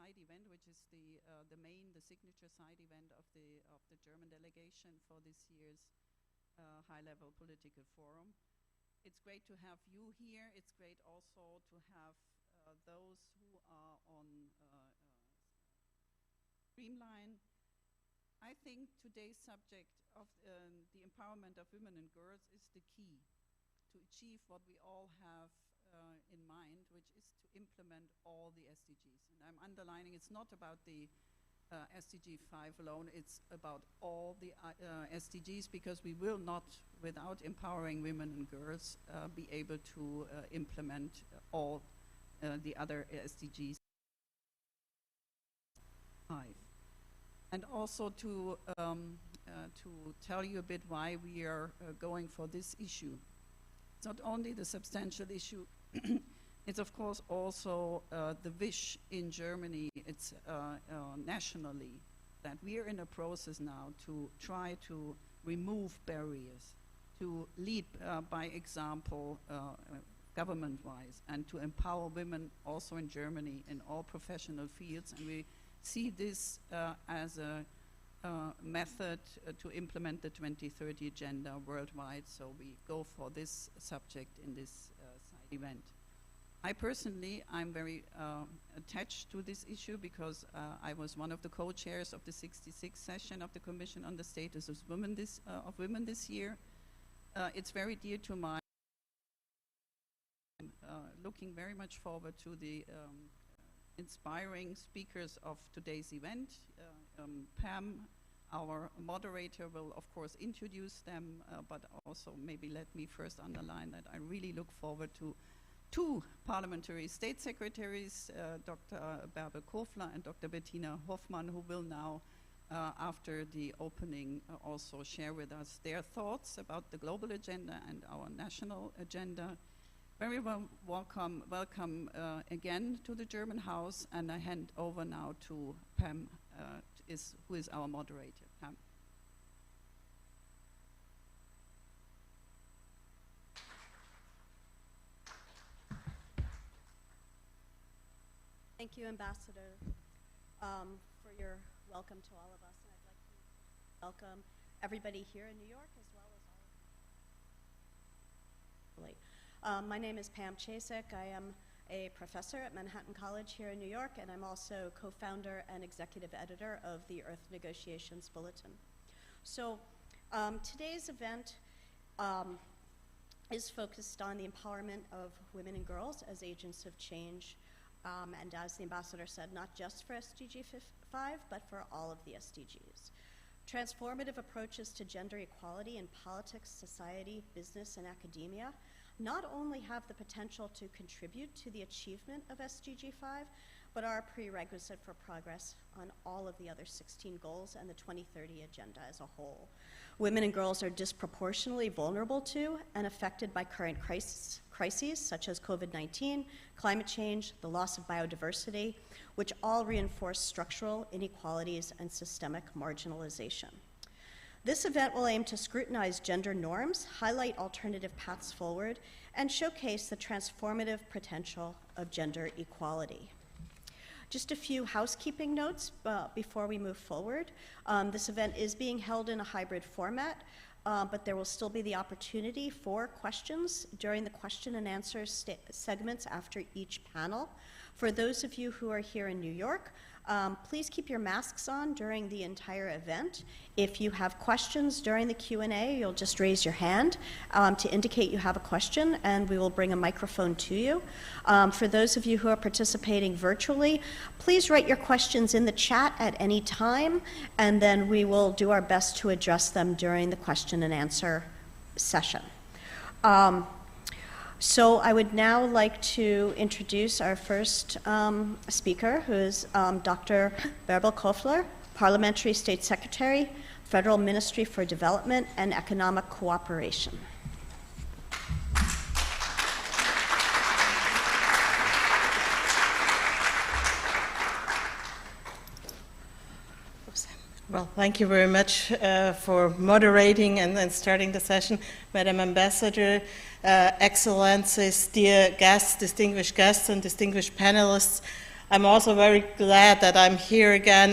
side event, which is the signature side event of the German delegation for this year's high-level political forum. It's great to have you here. It's great also to have those who are on Streamline. I think today's subject of the empowerment of women and girls is the key to achieve what we all have in mind, which is to implement all the SDGs. And I'm underlining it's not about the SDG 5 alone, it's about all the SDGs, because we will not, without empowering women and girls, be able to implement all the other SDGs 5. And also to tell you a bit why we are going for this issue. It's not only the substantial issue, it's of course also the wish in Germany, it's nationally, that we are in a process now to try to remove barriers, to lead by example government-wise, and to empower women also in Germany in all professional fields. And we see this as a method to implement the 2030 agenda worldwide, so we go for this subject in this side event. I personally, I'm very attached to this issue because I was one of the co-chairs of the 66th session of the Commission on the Status of Women this year. It's very dear to my looking very much forward to the inspiring speakers of today's event. Pam, our moderator, will of course introduce them, but also maybe let me first underline that I really look forward to two Parliamentary State Secretaries, Dr. Bärbel Kofler and Dr. Bettina Hoffmann, who will now, after the opening, also share with us their thoughts about the global agenda and our national agenda. Very welcome again to the German House, and I hand over now to Pam, who is our moderator. Pam. Thank you, Ambassador, for your welcome to all of us. And I'd like to welcome everybody here in New York as well as all. My name is Pam Chasik. I am a professor at Manhattan College here in New York, and I'm also co-founder and executive editor of the Earth Negotiations Bulletin. So today's event is focused on the empowerment of women and girls as agents of change. And as the ambassador said, not just for SDG 5, but for all of the SDGs. Transformative approaches to gender equality in politics, society, business, and academia not only have the potential to contribute to the achievement of SDG 5, but are a prerequisite for progress on all of the other 16 goals and the 2030 agenda as a whole. Women and girls are disproportionately vulnerable to and affected by current crises such as COVID-19, climate change, the loss of biodiversity, which all reinforce structural inequalities and systemic marginalization. This event will aim to scrutinize gender norms, highlight alternative paths forward, and showcase the transformative potential of gender equality. Just a few housekeeping notes before we move forward. This event is being held in a hybrid format, but there will still be the opportunity for questions during the question and answer segments after each panel. For those of you who are here in New York, please keep your masks on during the entire event. If you have questions during the Q&A, you'll just raise your hand to indicate you have a question, and we will bring a microphone to you. For those of you who are participating virtually, please write your questions in the chat at any time, and then we will do our best to address them during the question and answer session. So I would now like to introduce our first speaker, who is Dr. Bärbel Kofler, Parliamentary State Secretary, Federal Ministry for Development and Economic Cooperation. Well, thank you very much for moderating and starting the session. Madam Ambassador, Excellencies, dear guests, distinguished and distinguished panelists, I'm also very glad that I'm here again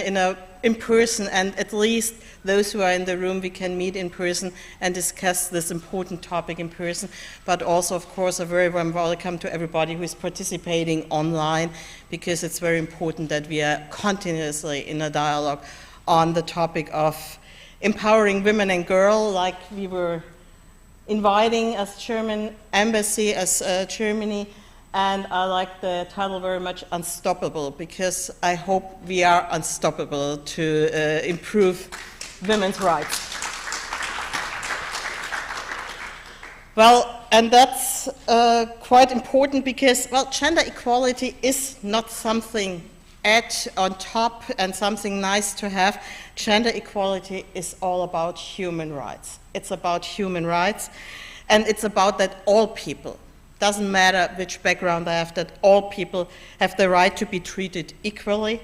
in person, and at least those who are in the room, we can meet in person and discuss this important topic in person, but also, of course, a very warm welcome to everybody who is participating online, because it's very important that we are continuously in a dialogue on the topic of empowering women and girls, like we were inviting as German embassy, as Germany. And I like the title very much, Unstoppable, because I hope we are unstoppable to improve women's rights. Well, and that's quite important because, well, gender equality is not something on top and something nice to have. Gender equality is all about human rights. It's about human rights, and it's about that all people, doesn't matter which background they have, that all people have the right to be treated equally,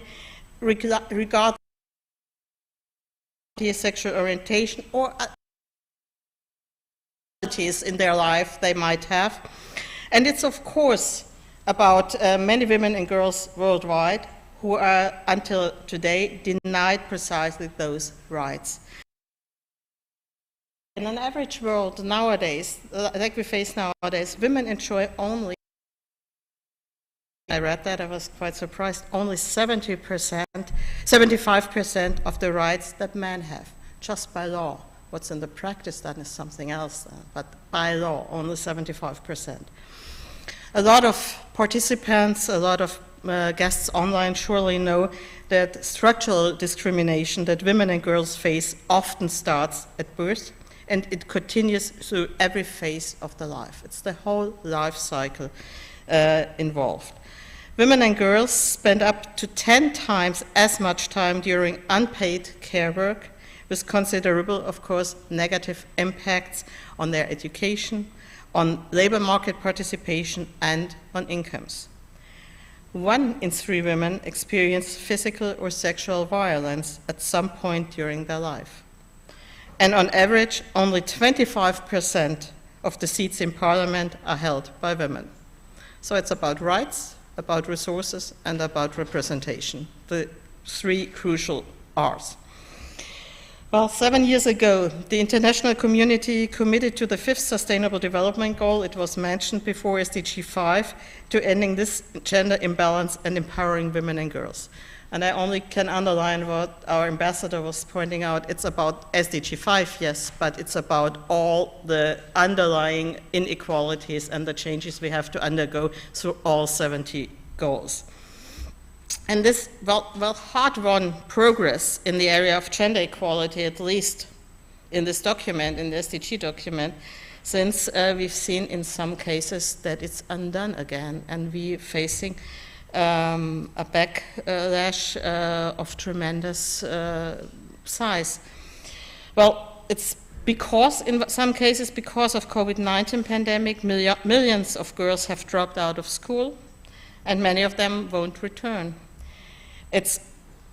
regardless of sexual orientation or abilities in their life they might have. And it's, of course, about many women and girls worldwide who are, until today, denied precisely those rights. In an average world nowadays, like we face nowadays, women enjoy only, I read that, I was quite surprised, only 75% of the rights that men have, just by law. What's in the practice, that is something else, but by law, only 75%. A lot of participants, a lot of guests online surely know that structural discrimination that women and girls face often starts at birth, and it continues through every phase of the life. It's the whole life cycle involved. Women and girls spend up to 10 times as much time during unpaid care work, with considerable, of course, negative impacts on their education, on labor market participation, and on incomes. 1 in 3 women experience physical or sexual violence at some point during their life. And on average, only 25% of the seats in Parliament are held by women. So it's about rights, about resources, and about representation, the 3 crucial R's. Well, 7 years ago, the international community committed to the 5th Sustainable Development Goal, it was mentioned before, SDG 5, to ending this gender imbalance and empowering women and girls. And I only can underline what our ambassador was pointing out. It's about SDG 5, yes, but it's about all the underlying inequalities and the changes we have to undergo through all 70 goals. And this, well, hard-won progress in the area of gender equality, at least in this document, in the SDG document, since we've seen in some cases that it's undone again, and we're facing a backlash of tremendous size. Well, it's because, in some cases, because of COVID-19 pandemic, millions of girls have dropped out of school, and many of them won't return. It's,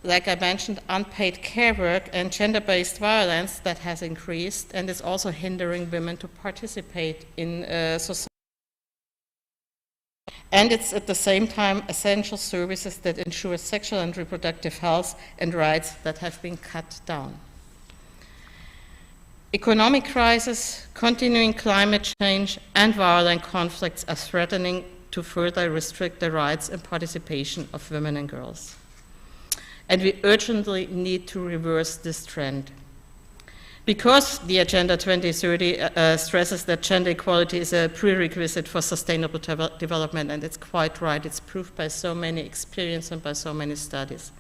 like I mentioned, unpaid care work and gender-based violence that has increased and is also hindering women to participate in society. And it's at the same time essential services that ensure sexual and reproductive health and rights that have been cut down. Economic crisis, continuing climate change, and violent conflicts are threatening to further restrict the rights and participation of women and girls. And we urgently need to reverse this trend. Because the Agenda 2030 stresses that gender equality is a prerequisite for sustainable development, and it's quite right, it's proved by so many experiences and by so many studies.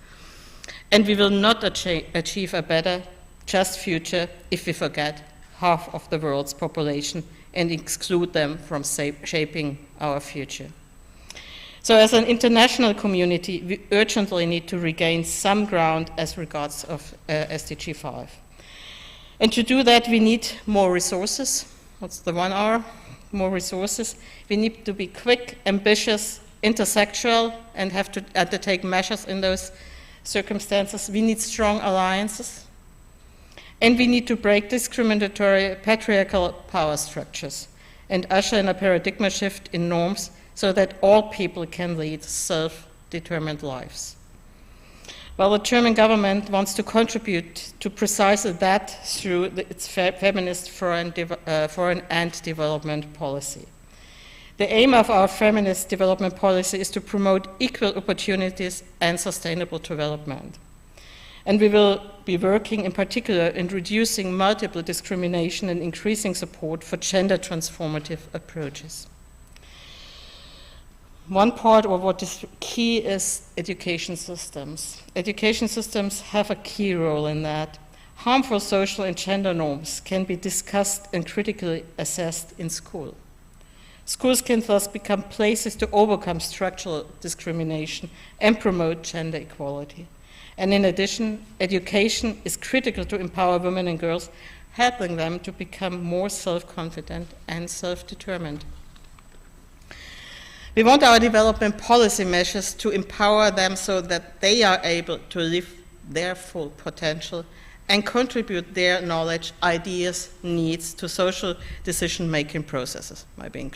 And we will not achieve a better, just future if we forget half of the world's population and exclude them from shaping our future. So as an international community, we urgently need to regain some ground as regards of SDG 5. And to do that, we need more resources. What's the 1R? More resources. We need to be quick, ambitious, intersectional, and have to undertake measures in those circumstances. We need strong alliances. And we need to break discriminatory patriarchal power structures and usher in a paradigm shift in norms so that all people can lead self self-determined lives. Well, the German government wants to contribute to precisely that through its feminist foreign and development policy. The aim of our feminist development policy is to promote equal opportunities and sustainable development. And we will be working in particular in reducing multiple discrimination and increasing support for gender transformative approaches. One part of what is key is education systems. Education systems have a key role in that. Harmful social and gender norms can be discussed and critically assessed in school. Schools can thus become places to overcome structural discrimination and promote gender equality. And in addition, education is critical to empower women and girls, helping them to become more self-confident and self-determined. We want our development policy measures to empower them so that they are able to live their full potential and contribute their knowledge, ideas, needs to social decision-making processes. Might be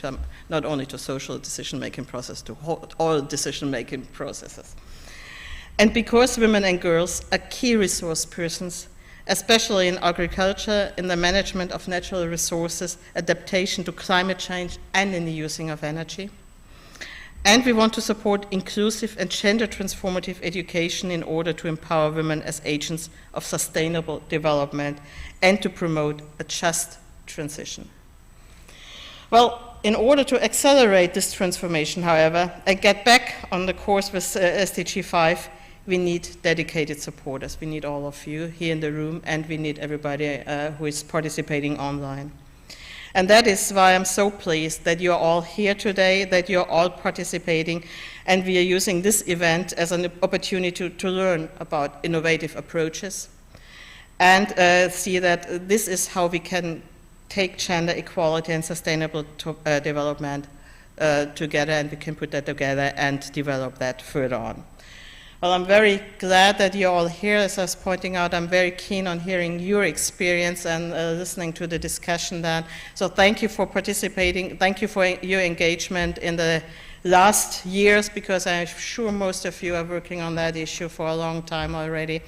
not only to social decision-making process, to all decision-making processes. And because women and girls are key resource persons, especially in agriculture, in the management of natural resources, adaptation to climate change, and in the using of energy. And we want to support inclusive and gender transformative education in order to empower women as agents of sustainable development and to promote a just transition. Well, in order to accelerate this transformation, however, and get back on the course with SDG 5, we need dedicated supporters. We need all of you here in the room, and we need everybody who is participating online. And that is why I'm so pleased that you're all here today, that you're all participating, and we are using this event as an opportunity to learn about innovative approaches and see that this is how we can take gender equality and sustainable development together, and we can put that together and develop that further on. Well, I'm very glad that you're all here. As I was pointing out, I'm very keen on hearing your experience and listening to the discussion then. So thank you for participating. Thank you for your engagement in the last years, because I'm sure most of you are working on that issue for a long time already.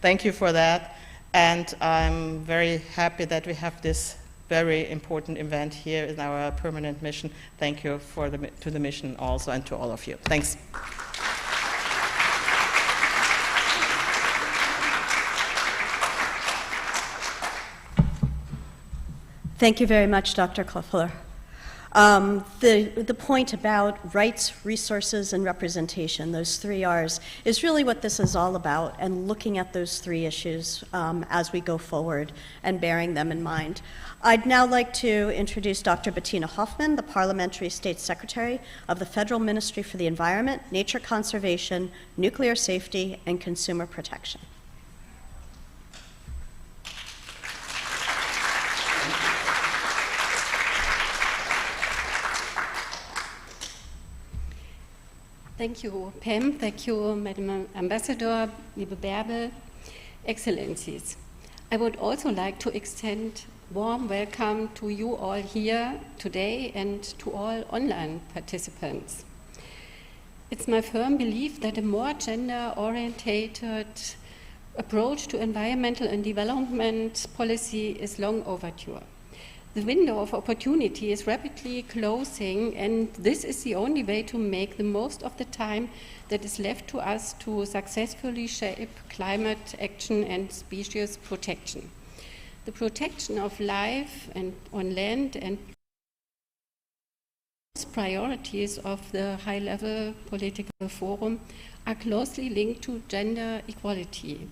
Thank you for that. And I'm very happy that we have this very important event here in our permanent mission. Thank you to the mission also, and to all of you. Thanks. Thank you very much, Dr. Kofler. The point about rights, resources, and representation, those 3 R's, is really what this is all about, and looking at those 3 issues as we go forward and bearing them in mind. I'd now like to introduce Dr. Bettina Hoffmann, the Parliamentary State Secretary of the Federal Ministry for the Environment, Nature Conservation, Nuclear Safety, and Consumer Protection. Thank you, Pam. Thank you, Madam Ambassador, liebe Bärbel, Excellencies. I would also like to extend warm welcome to you all here today and to all online participants. It's my firm belief that a more gender-orientated approach to environmental and development policy is long overdue. The window of opportunity is rapidly closing, and this is the only way to make the most of the time that is left to us to successfully shape climate action and species protection. The protection of life and on land and priorities of the high-level political forum are closely linked to gender equality.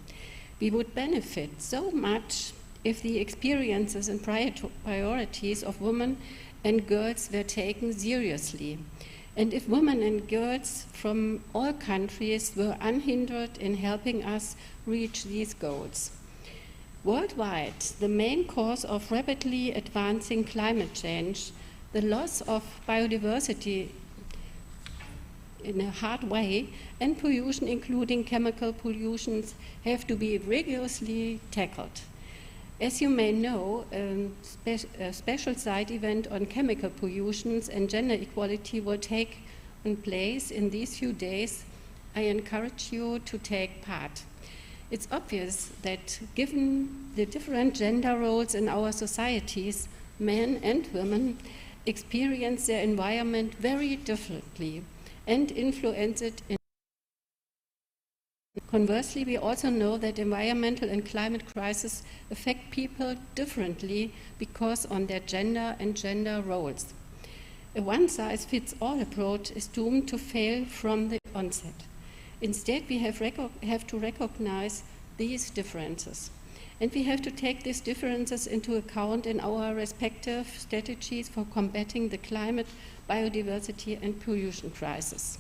We would benefit so much if the experiences and priorities of women and girls were taken seriously, and if women and girls from all countries were unhindered in helping us reach these goals. Worldwide, the main cause of rapidly advancing climate change, the loss of biodiversity in a hard way, and pollution, including chemical pollutions, have to be rigorously tackled. As you may know, a special side event on chemical pollutions and gender equality will take place in these few days I encourage you to take part. It's obvious that given the different gender roles in our societies, men and women experience their environment very differently and influence it. Conversely, we also know that environmental and climate crises affect people differently because of their gender and gender roles. A one-size-fits-all approach is doomed to fail from the onset. Instead, we have to recognize these differences. And we have to take these differences into account in our respective strategies for combating the climate, biodiversity, and pollution crisis.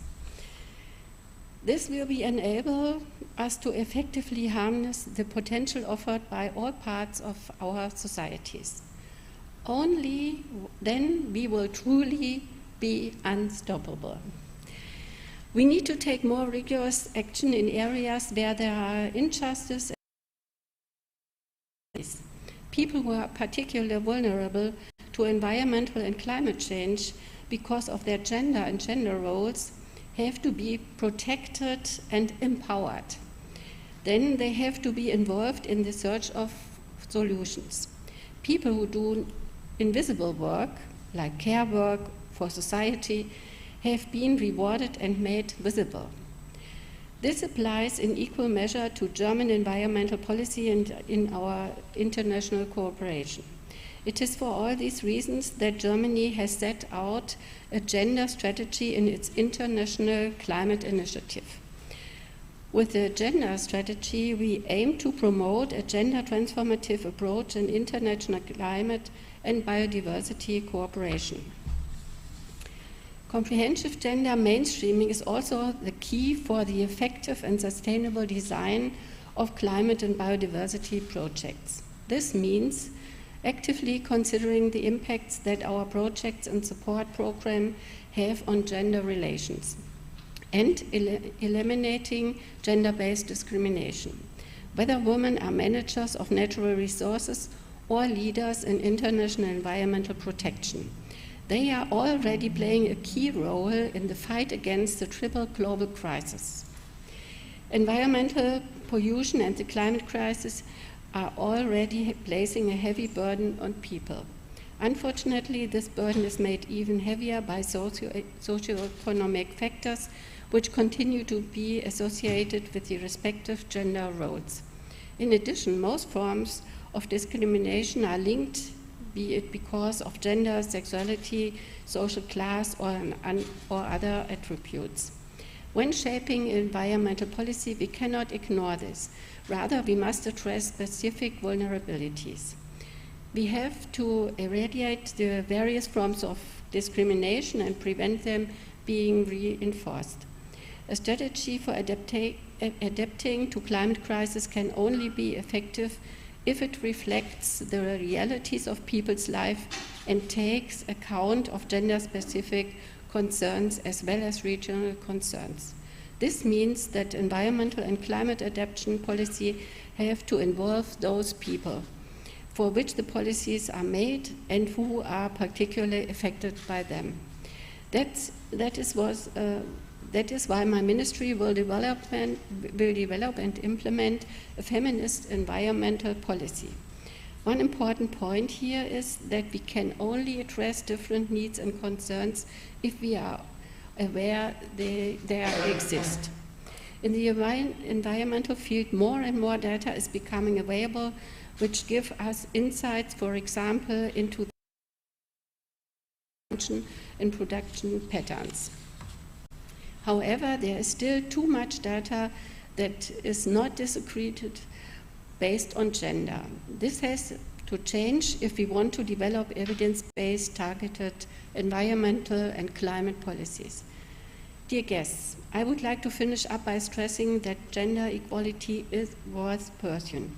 This will enable us to effectively harness the potential offered by all parts of our societies. Only then we will truly be unstoppable. We need to take more rigorous action in areas where there are injustice. People who are particularly vulnerable to environmental and climate change because of their gender and gender roles have to be protected and empowered. Then they have to be involved in the search of solutions. People who do invisible work, like care work for society, have been rewarded and made visible. This applies in equal measure to German environmental policy and in our international cooperation. It is for all these reasons that Germany has set out a gender strategy in its international climate initiative. With the gender strategy, we aim to promote a gender transformative approach in international climate and biodiversity cooperation. Comprehensive gender mainstreaming is also the key for the effective and sustainable design of climate and biodiversity projects. This means actively considering the impacts that our projects and support program have on gender relations and eliminating gender-based discrimination, whether women are managers of natural resources or leaders in international environmental protection. They are already playing a key role in the fight against the triple global crisis. Environmental pollution and the climate crisis are already placing a heavy burden on people. Unfortunately, this burden is made even heavier by socioeconomic factors which continue to be associated with the respective gender roles. In addition, most forms of discrimination are linked, be it because of gender, sexuality, social class, or other attributes. When shaping environmental policy, we cannot ignore this. Rather, we must address specific vulnerabilities. We have to eradicate the various forms of discrimination and prevent them being reinforced. A strategy for adapting to climate crisis can only be effective if it reflects the realities of people's life and takes account of gender-specific concerns as well as regional concerns. This means that environmental and climate adaptation policy have to involve those people for which the policies are made and who are particularly affected by them. That is why my ministry will develop and implement a feminist environmental policy. One important point here is that we can only address different needs and concerns if we are aware they exist. In the environmental field, more and more data is becoming available, which give us insights, for example, into the consumption and production patterns. However, there is still too much data that is not disaggregated based on gender. This has to change if we want to develop evidence-based, targeted environmental and climate policies. Dear guests, I would like to finish up by stressing that gender equality is worth pursuing.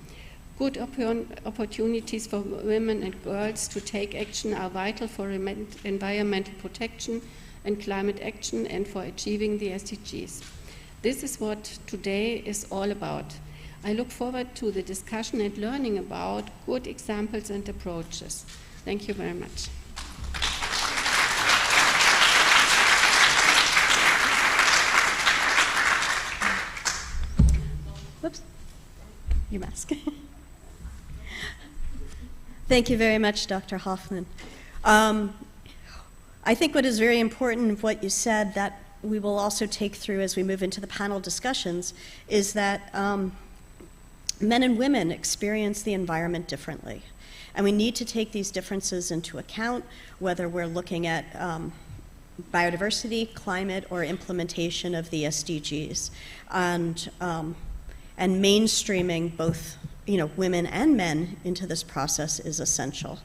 Good opportunities for women and girls to take action are vital for environmental protection and climate action and for achieving the SDGs. This is what today is all about. I look forward to the discussion and learning about good examples and approaches. Thank you very much. Whoops, your mask. Thank you very much, Dr. Hoffmann. I think what is very important of what you said that we will also take through as we move into the panel discussions is that men and women experience the environment differently. And we need to take these differences into account, whether we're looking at biodiversity, climate, or implementation of the SDGs. And mainstreaming both women and men into this process is essential.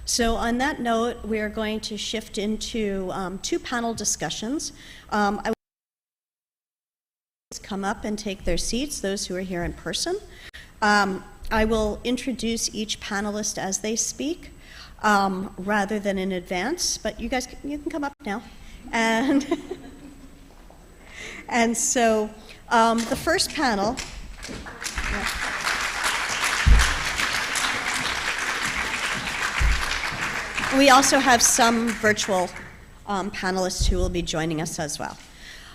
So on that note, we are going to shift into two panel discussions. I will come up and take their seats, those who are here in person. I will introduce each panelist as they speak, rather than in advance, but you guys, you can come up now. And, and so the first panel, we also have some virtual panelists who will be joining us as well.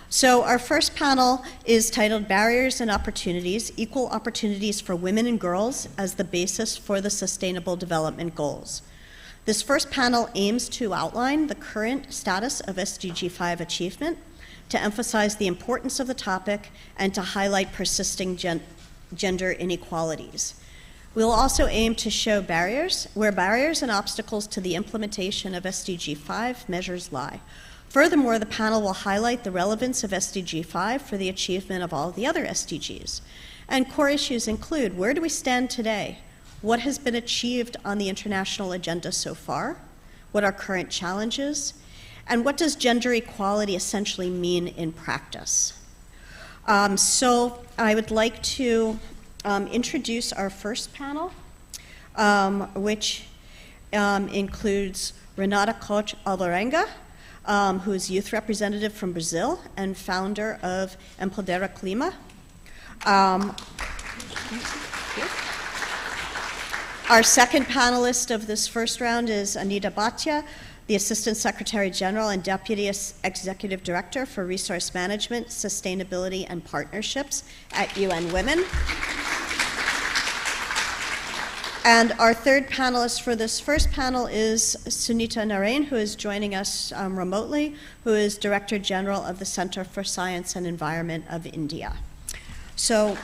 So our first panel is titled Barriers and Opportunities, Equal Opportunities for Women and Girls as the Basis for the Sustainable Development Goals. This first panel aims to outline the current status of SDG 5 achievement, to emphasize the importance of the topic, and to highlight persisting gender inequalities. We'll also aim to show where barriers and obstacles to the implementation of SDG 5 measures lie. Furthermore, the panel will highlight the relevance of SDG 5 for the achievement of all the other SDGs. And core issues include, where do we stand today? What has been achieved on the international agenda so far? What are current challenges? And what does gender equality essentially mean in practice? So I would like to introduce our first panel, which includes Renata Koch Alvarenga, who is youth representative from Brazil and founder of Empodera Clima. Our second panelist of this first round is Anita Bhatia, the Assistant Secretary General and Deputy Executive Director for Resource Management, Sustainability, and Partnerships at UN Women. And our third panelist for this first panel is Sunita Narain, who is joining us remotely, who is Director General of the Center for Science and Environment of India. So,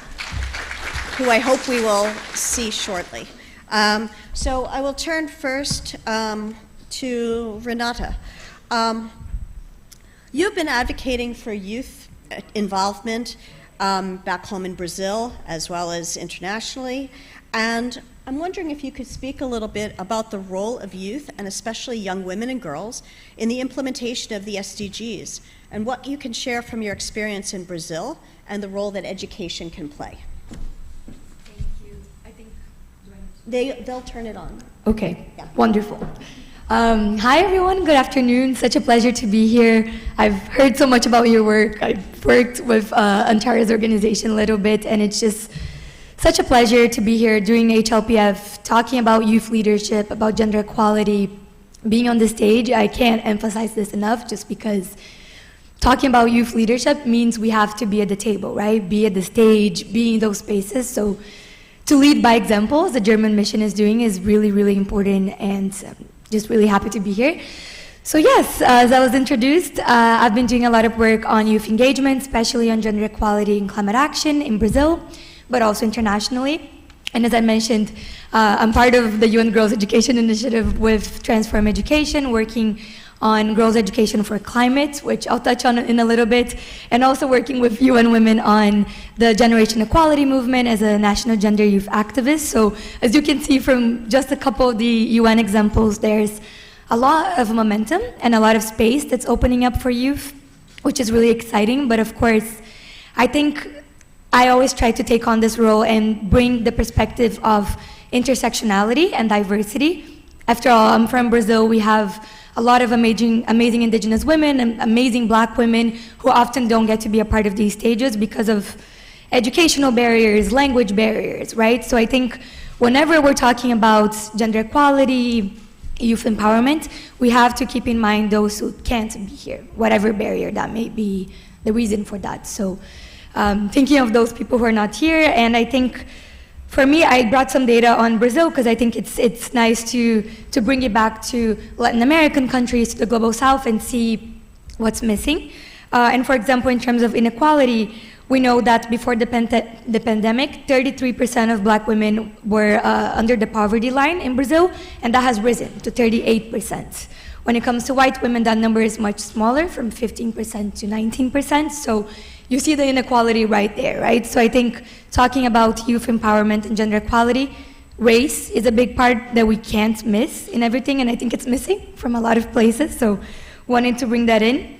who I hope we will see shortly. So I will turn first to Renata. You've been advocating for youth involvement back home in Brazil, as well as internationally, and I'm wondering if you could speak a little bit about the role of youth, and especially young women and girls, in the implementation of the SDGs, and what you can share from your experience in Brazil, and the role that education can play. Thank you. I think, They'll turn it on. okay, Yeah. Wonderful. Hi everyone, good afternoon. Such a pleasure to be here. I've heard so much about your work. I've worked with Antara's organization a little bit, and it's just such a pleasure to be here doing HLPF, talking about youth leadership, about gender equality, being on the stage. I can't emphasize this enough, just because talking about youth leadership means we have to be at the table, right? Be at the stage, be in those spaces. So to lead by example, as the German mission is doing, is really, really important, and just really happy to be here. So yes, as I was introduced, I've been doing a lot of work on youth engagement, especially on gender equality and climate action in Brazil, but also internationally. And as I mentioned, I'm part of the UN Girls Education Initiative with Transform Education, working on girls' education for climate, which I'll touch on in a little bit, and also working with UN Women on the Generation Equality Movement as a national gender youth activist. So as you can see from just a couple of the UN examples, there's a lot of momentum and a lot of space that's opening up for youth, which is really exciting. But of course, I think I always try to take on this role and bring the perspective of intersectionality and diversity. After all, I'm from Brazil. We have a lot of amazing indigenous women and amazing black women who often don't get to be a part of these stages because of educational barriers, language barriers, right? So I think whenever we're talking about gender equality, youth empowerment, we have to keep in mind those who can't be here, whatever barrier that may be the reason for that. So thinking of those people who are not here. And I think for me, I brought some data on Brazil because I think it's nice to bring it back to Latin American countries, to the global south, and see what's missing. And for example, in terms of inequality, we know that before the pandemic, 33% of black women were under the poverty line in Brazil, and that has risen to 38%. When it comes to white women, that number is much smaller, from 15% to 19%. So you see the inequality right there, right? So I think talking about youth empowerment and gender equality, race is a big part that we can't miss in everything, and I think it's missing from a lot of places, so wanted to bring that in.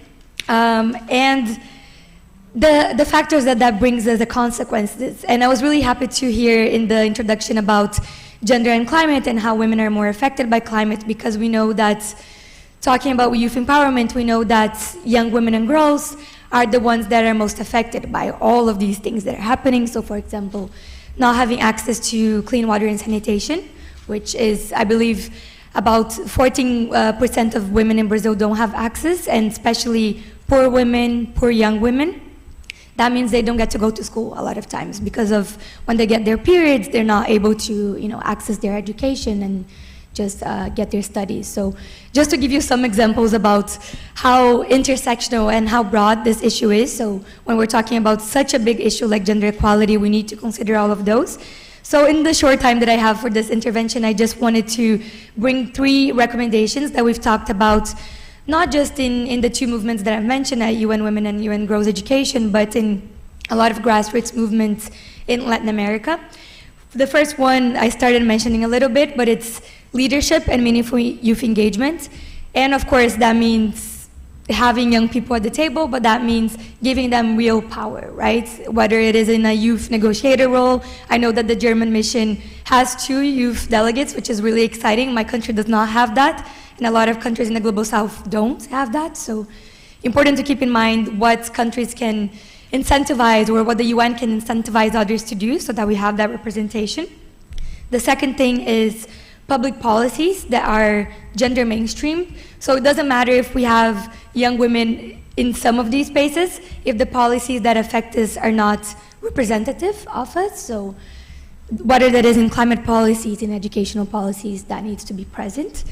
And the factors that brings as a consequences. And I was really happy to hear in the introduction about gender and climate and how women are more affected by climate, because we know that, talking about youth empowerment, we know that young women and girls are the ones that are most affected by all of these things that are happening. So for example, not having access to clean water and sanitation, which is, I believe, about 14% of women in Brazil don't have access, and especially poor women, poor young women. That means they don't get to go to school a lot of times, because of when they get their periods, they're not able to, access their education and just get their studies. So just to give you some examples about how intersectional and how broad this issue is. So when we're talking about such a big issue like gender equality, we need to consider all of those. So in the short time that I have for this intervention, I just wanted to bring 3 recommendations that we've talked about, not just in the 2 movements that I've mentioned at UN Women and UN Girls Education, but in a lot of grassroots movements in Latin America. The first one I started mentioning a little bit, but it's leadership and meaningful youth engagement. And of course, that means having young people at the table, but that means giving them real power, right? Whether it is in a youth negotiator role. I know that the German mission has 2 youth delegates, which is really exciting. My country does not have that, and a lot of countries in the global south don't have that. So important to keep in mind what countries can incentivize, or what the UN can incentivize others to do, so that we have that representation. The second thing is public policies that are gender mainstream. So it doesn't matter if we have young women in some of these spaces, if the policies that affect us are not representative of us. So whether that is in climate policies, in educational policies, that needs to be present.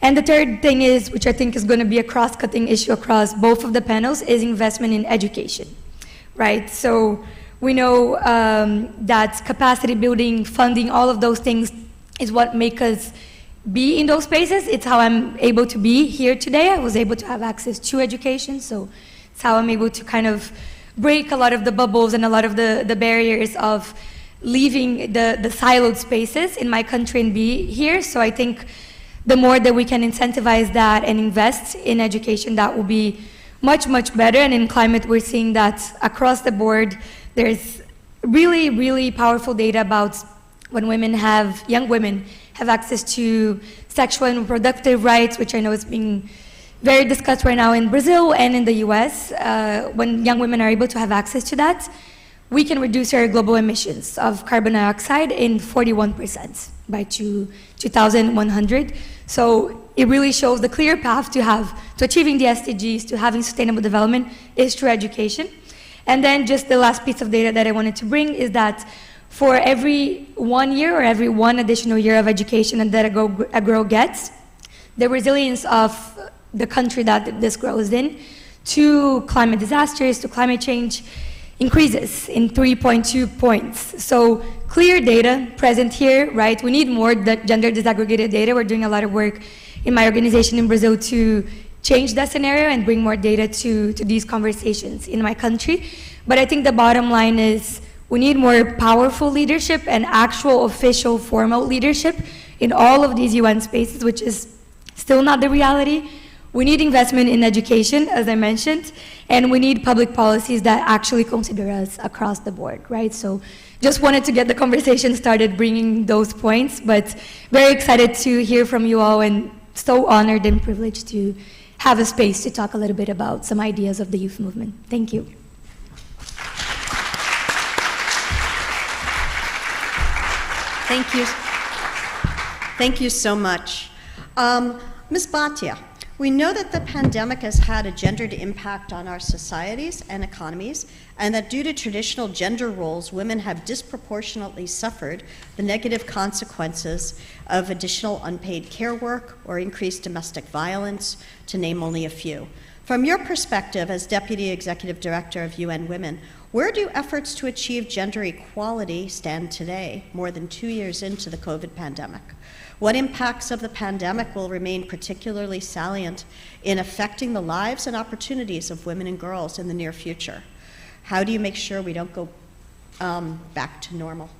And the third thing is, which I think is going to be a cross-cutting issue across both of the panels, is investment in education, right? So we know that capacity building, funding, all of those things is what make us be in those spaces. It's how I'm able to be here today. I was able to have access to education, so it's how I'm able to kind of break a lot of the bubbles and a lot of the barriers of leaving the siloed spaces in my country and be here. So I think the more that we can incentivize that and invest in education, that will be much, much better. And in climate, we're seeing that across the board. There's really, really powerful data about when young women have access to sexual and reproductive rights, which I know is being very discussed right now in Brazil and in the US. When young women are able to have access to that, we can reduce our global emissions of carbon dioxide in 41% by 2100. So it really shows the clear path to achieving the SDGs, to having sustainable development, is through education. And then just the last piece of data that I wanted to bring is that for every 1 year or every 1 additional year of education that a girl gets, the resilience of the country that this girl is in to climate disasters, to climate change, increases in 3.2 points. So clear data present here, right? We need more gender disaggregated data. We're doing a lot of work in my organization in Brazil to change that scenario and bring more data to these conversations in my country. But I think the bottom line is we need more powerful leadership and actual official formal leadership in all of these UN spaces, which is still not the reality. We need investment in education, as I mentioned, and we need public policies that actually consider us across the board, right? So just wanted to get the conversation started bringing those points, but very excited to hear from you all, and so honored and privileged to have a space to talk a little bit about some ideas of the youth movement. Thank you. Thank you. Thank you so much. Ms. Bhatia, We know that the pandemic has had a gendered impact on our societies and economies, and that due to traditional gender roles, women have disproportionately suffered the negative consequences of additional unpaid care work or increased domestic violence, to name only a few. From your perspective as Deputy Executive Director of UN Women, where do efforts to achieve gender equality stand today, more than 2 years into the COVID pandemic? What impacts of the pandemic will remain particularly salient in affecting the lives and opportunities of women and girls in the near future? How do you make sure we don't go back to normal?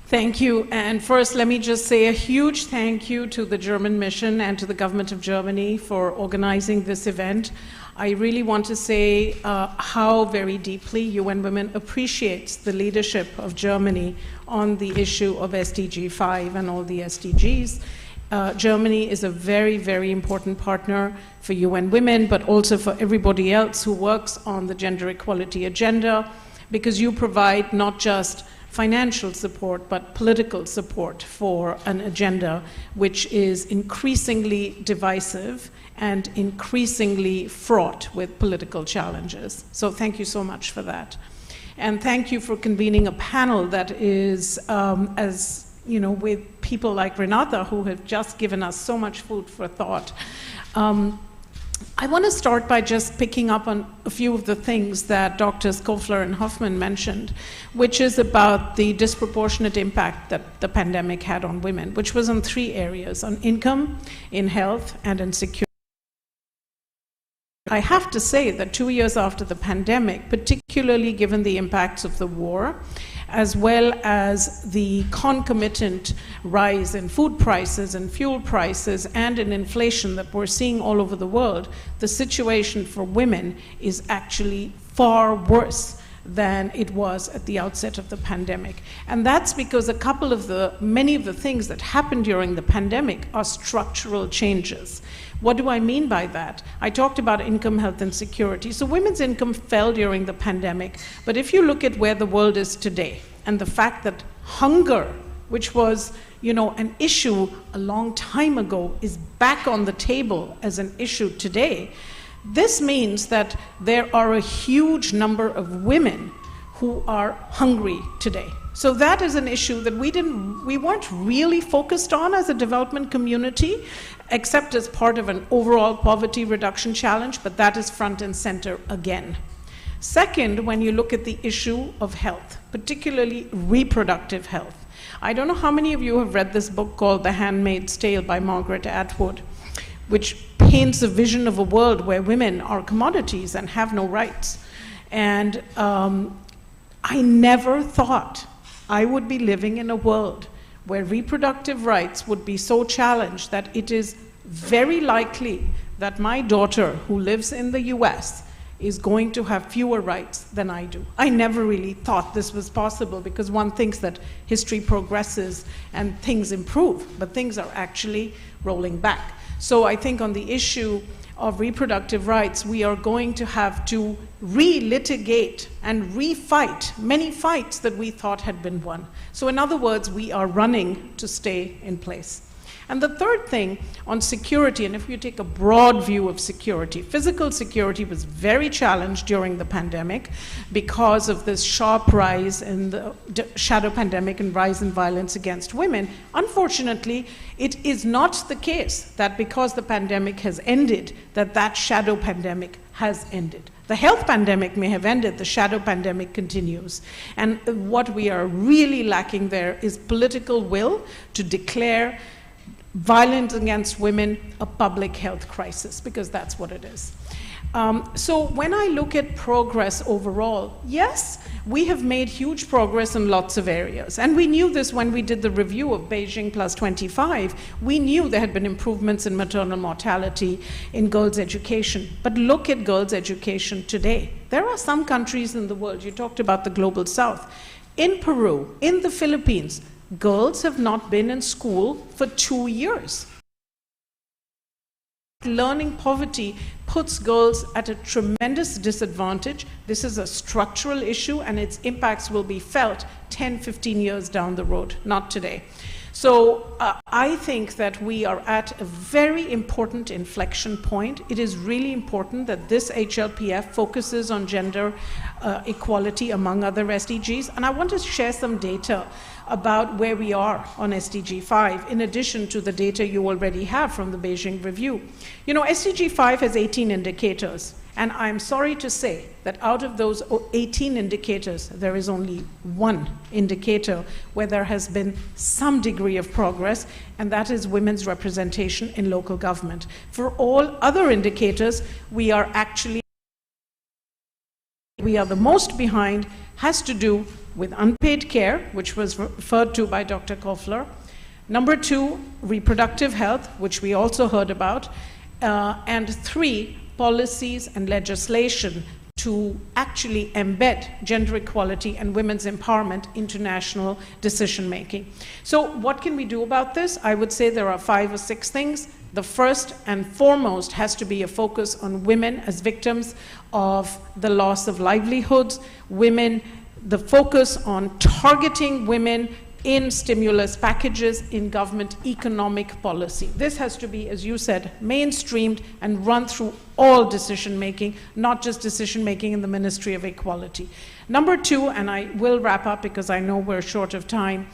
Thank you. And first, let me just say a huge thank you to the German mission and to the government of Germany for organizing this event. I really want to say how very deeply UN Women appreciates the leadership of Germany on the issue of SDG 5 and all the SDGs. Germany is a very, very important partner for UN Women, but also for everybody else who works on the gender equality agenda, because you provide not just financial support, but political support for an agenda which is increasingly divisive and increasingly fraught with political challenges. So thank you so much for that. And thank you for convening a panel that is, as you know, with people like Renata, who have just given us so much food for thought. I want to start by just picking up on a few of the things that Drs. Kofler and Hoffmann mentioned, which is about the disproportionate impact that the pandemic had on women, which was on 3 areas: on income, in health, and in security. I have to say that 2 years after the pandemic, particularly given the impacts of the war, as well as the concomitant rise in food prices and fuel prices and in inflation that we're seeing all over the world, the situation for women is actually far worse than it was at the outset of the pandemic. And that's because many of the things that happened during the pandemic are structural changes. What do I mean by that? I talked about income, health, and security. So women's income fell during the pandemic, but if you look at where the world is today, and the fact that hunger, which was, an issue a long time ago, is back on the table as an issue today, this means that there are a huge number of women who are hungry today. So that is an issue that we weren't really focused on as a development community, except as part of an overall poverty reduction challenge, but that is front and center again. Second, when you look at the issue of health, particularly reproductive health, I don't know how many of you have read this book called The Handmaid's Tale by Margaret Atwood, which paints a vision of a world where women are commodities and have no rights. And I never thought I would be living in a world where reproductive rights would be so challenged that it is very likely that my daughter, who lives in the US, is going to have fewer rights than I do. I never really thought this was possible, because one thinks that history progresses and things improve, but things are actually rolling back. So I think on the issue of reproductive rights, we are going to have to re-litigate and re-fight many fights that we thought had been won. So in other words, we are running to stay in place. And the third thing on security, and if you take a broad view of security, physical security was very challenged during the pandemic because of this sharp rise in the shadow pandemic and rise in violence against women. Unfortunately, it is not the case that because the pandemic has ended, that shadow pandemic has ended. The health pandemic may have ended, the shadow pandemic continues. And what we are really lacking there is political will to declare violence against women a public health crisis, because that's what it is. So when I look at progress overall, yes, we have made huge progress in lots of areas. And we knew this when we did the review of Beijing Plus 25. We knew there had been improvements in maternal mortality, in girls' education. But look at girls' education today. There are some countries in the world, you talked about the global south, in Peru, in the Philippines, girls have not been in school for 2 years. Learning poverty puts girls at a tremendous disadvantage. This is a structural issue, and its impacts will be felt 10, 15 years down the road, not today. So I think that we are at a very important inflection point. It is really important that this HLPF focuses on gender equality among other SDGs. And I want to share some data about where we are on SDG 5, in addition to the data you already have from the Beijing review. You know, SDG 5 has 18 indicators. And I'm sorry to say that out of those 18 indicators, there is only one indicator where there has been some degree of progress, and that is women's representation in local government. For all other indicators, we are the most behind, has to do with unpaid care, which was referred to by Dr. Kofler. Number 2, reproductive health, which we also heard about. And 3, policies and legislation to actually embed gender equality and women's empowerment into national decision making. So what can we do about this? I would say there are 5 or 6 things. The first and foremost has to be a focus on women as victims of the loss of livelihoods, the focus on targeting women in stimulus packages, in government economic policy. This has to be, as you said, mainstreamed and run through all decision-making, not just decision-making in the Ministry of Equality. Number 2, and I will wrap up because I know we're short of time,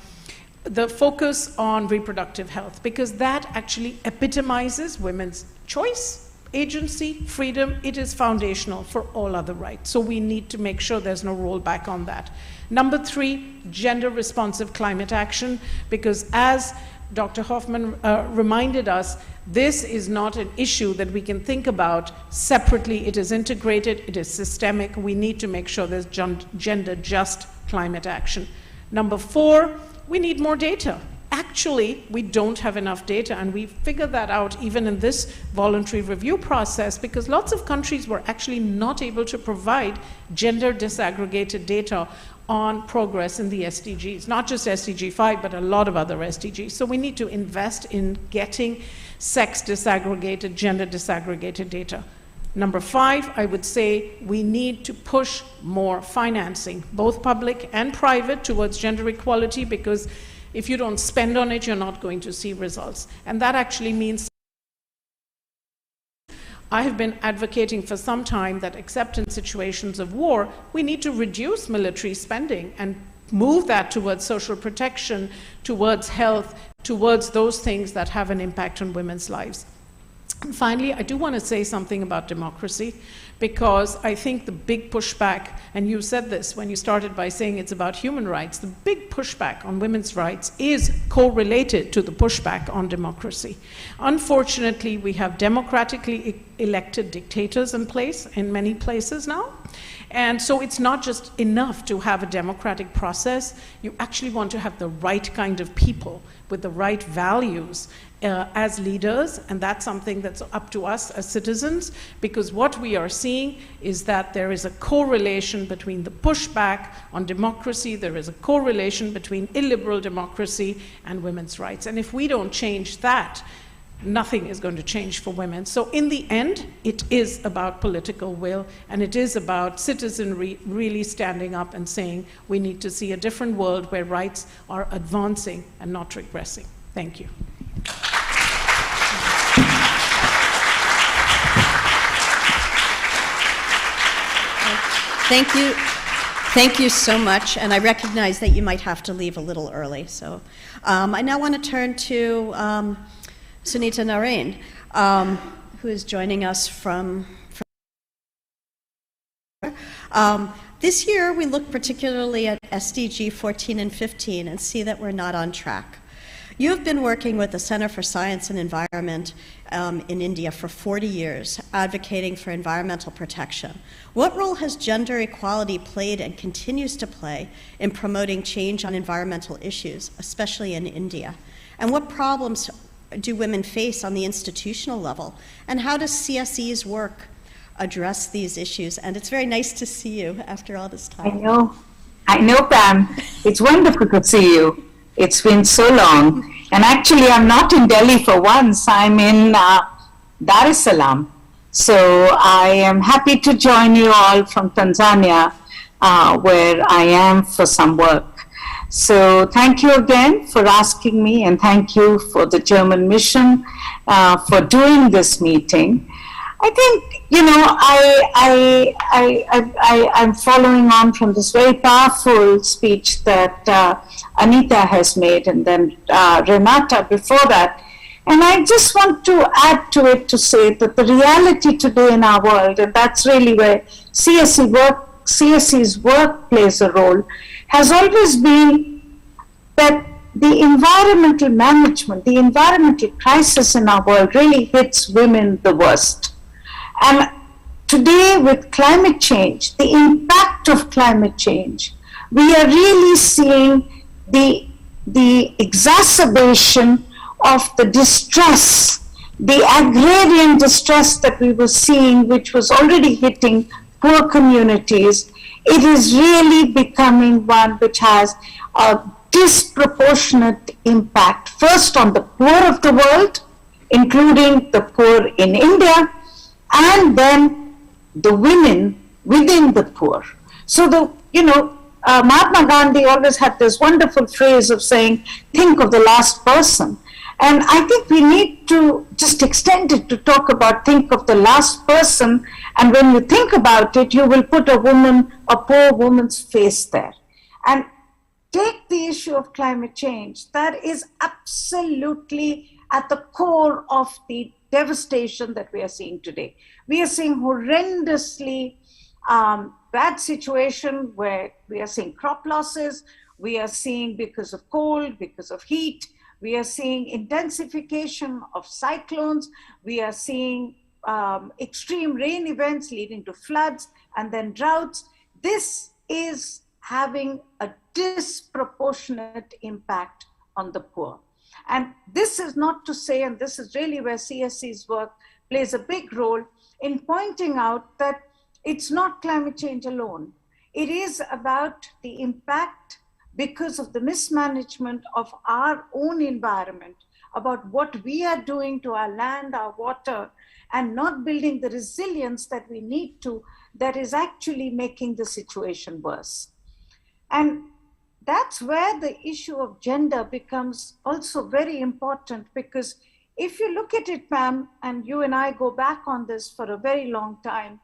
the focus on reproductive health, because that actually epitomizes women's choice, agency, freedom. It is foundational for all other rights. So we need to make sure there's no rollback on that. Number 3, gender-responsive climate action, because as Dr. Hoffmann reminded us, this is not an issue that we can think about separately. It is integrated, it is systemic. We need to make sure there's gender-just climate action. Number 4, we need more data. Actually, we don't have enough data, and we figured that out even in this voluntary review process, because lots of countries were actually not able to provide gender disaggregated data on progress in the SDGs, not just SDG 5, but a lot of other SDGs. So we need to invest in getting sex disaggregated, gender disaggregated data. Number 5, I would say we need to push more financing, both public and private, towards gender equality, because if you don't spend on it, you're not going to see results. And that actually means I have been advocating for some time that except in situations of war, we need to reduce military spending and move that towards social protection, towards health, towards those things that have an impact on women's lives. And finally, I do want to say something about democracy, because I think the big pushback, and you said this when you started by saying it's about human rights, the big pushback on women's rights is correlated to the pushback on democracy. Unfortunately, we have democratically elected dictators in place in many places now. And so it's not just enough to have a democratic process. You actually want to have the right kind of people with the right values as leaders, and that's something that's up to us as citizens, because what we are seeing is that there is a correlation between the pushback on democracy, there is a correlation between illiberal democracy and women's rights. And if we don't change that, nothing is going to change for women. So in the end, it is about political will, and it is about citizenry really standing up and saying we need to see a different world where rights are advancing and not regressing. Thank you. Thank you. Thank you so much, and I recognize that you might have to leave a little early. So I now want to turn to Sunita Narain, who is joining us from this year, we look particularly at SDG 14 and 15 and see that we're not on track. You have been working with the Center for Science and Environment in India for 40 years, advocating for environmental protection. What role has gender equality played and continues to play in promoting change on environmental issues, especially in India? And what problems do women face on the institutional level? And how does CSE's work address these issues? And it's very nice to see you after all this time. I know, Pam. It's wonderful to see you. It's been so long. And actually, I'm not in Delhi for once. I'm in Dar es Salaam. So I am happy to join you all from Tanzania, where I am for some work. So thank you again for asking me, and thank you for the German mission for doing this meeting. I think, I'm following on from this very powerful speech that Anita has made, and then Renata before that. And I just want to add to it to say that the reality today in our world, and that's really where CSC's work plays a role, has always been that the environmental management, the environmental crisis in our world really hits women the worst. And today with climate change, the impact of climate change, we are really seeing the exacerbation of the distress, the agrarian distress that we were seeing, which was already hitting poor communities. It is really becoming one which has a disproportionate impact, first on the poor of the world, including the poor in India, and then the women within the poor. So Mahatma Gandhi always had this wonderful phrase of saying, think of the last person. And I think we need to just extend it to talk about think of the last person. And when you think about it, you will put a poor woman's face there. And take the issue of climate change. That is absolutely at the core of the devastation that we are seeing today. We are seeing horrendously bad situation where we are seeing crop losses, we are seeing because of cold, because of heat, we are seeing intensification of cyclones, we are seeing extreme rain events leading to floods and then droughts. This is having a disproportionate impact on the poor. And this is not to say, and this is really where CSC's work plays a big role in pointing out that it's not climate change alone. It is about the impact because of the mismanagement of our own environment, about what we are doing to our land, our water, and not building the resilience that we need to, that is actually making the situation worse. And that's where the issue of gender becomes also very important, because if you look at it, Pam, and you and I go back on this for a very long time,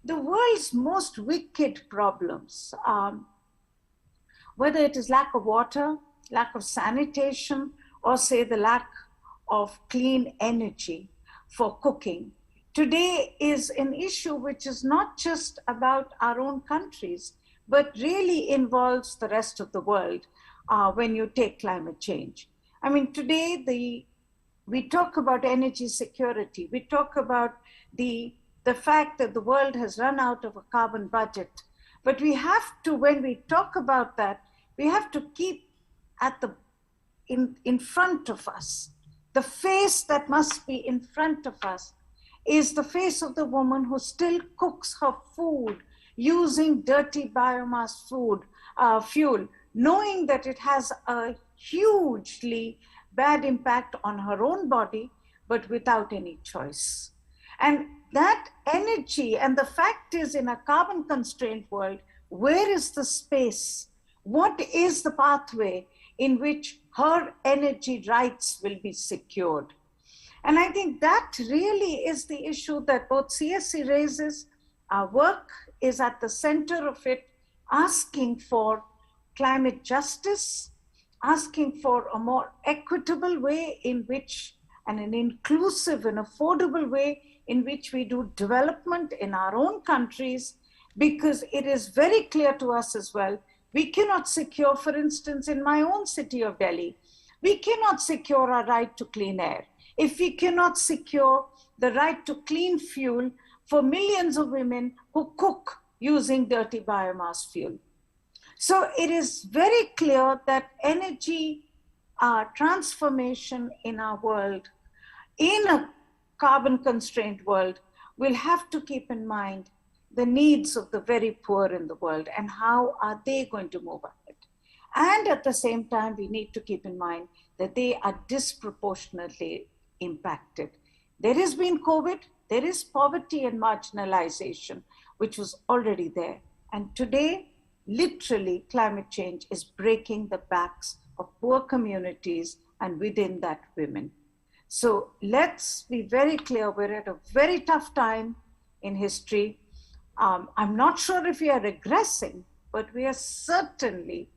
the world's most wicked problems, whether it is lack of water, lack of sanitation, or say the lack of clean energy for cooking, today is an issue which is not just about our own countries, but really involves the rest of the world when you take climate change. I mean, today we talk about energy security. We talk about the fact that the world has run out of a carbon budget. But we have to, when we talk about that, we have to keep in front of us. The face that must be in front of us is the face of the woman who still cooks her food using dirty biomass fuel, knowing that it has a hugely bad impact on her own body, but without any choice. And that energy, and the fact is, in a carbon constrained world, where is the space? What is the pathway in which her energy rights will be secured? And I think that really is the issue that both CSC raises. Our work is at the center of it, asking for climate justice, asking for a more equitable way in which, and an inclusive and affordable way in which we do development in our own countries, because it is very clear to us as well, we cannot secure, for instance, in my own city of Delhi, we cannot secure our right to clean air if we cannot secure the right to clean fuel for millions of women who cook using dirty biomass fuel. So it is very clear that energy transformation in our world, in a carbon constrained world, will have to keep in mind the needs of the very poor in the world and how are they going to move ahead. And at the same time, we need to keep in mind that they are disproportionately impacted. There has been COVID, there is poverty and marginalization, which was already there. And today, literally climate change is breaking the backs of poor communities and within that women. So let's be very clear, we're at a very tough time in history. I'm not sure if we are regressing, but we are certainly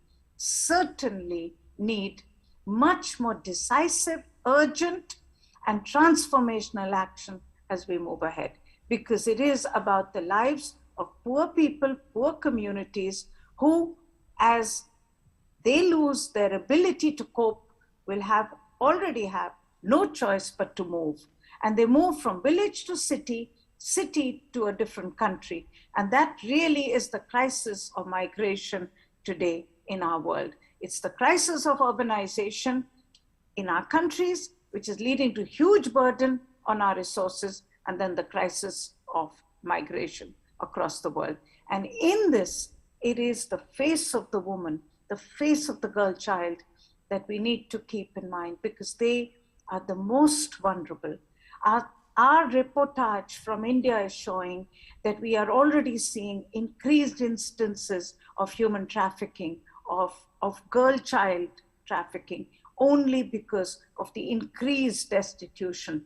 need much more decisive, urgent, and transformational action as we move ahead, because it is about the lives of poor people, poor communities, who, as they lose their ability to cope, will already have no choice but to move. And they move from village to city, city to a different country. And that really is the crisis of migration today in our world. It's the crisis of urbanization in our countries, which is leading to huge burden on our resources, and then the crisis of migration across the world. And in this, it is the face of the woman, the face of the girl child that we need to keep in mind, because they are the most vulnerable. Our reportage from India is showing that we are already seeing increased instances of human trafficking, of girl child trafficking, only because of the increased destitution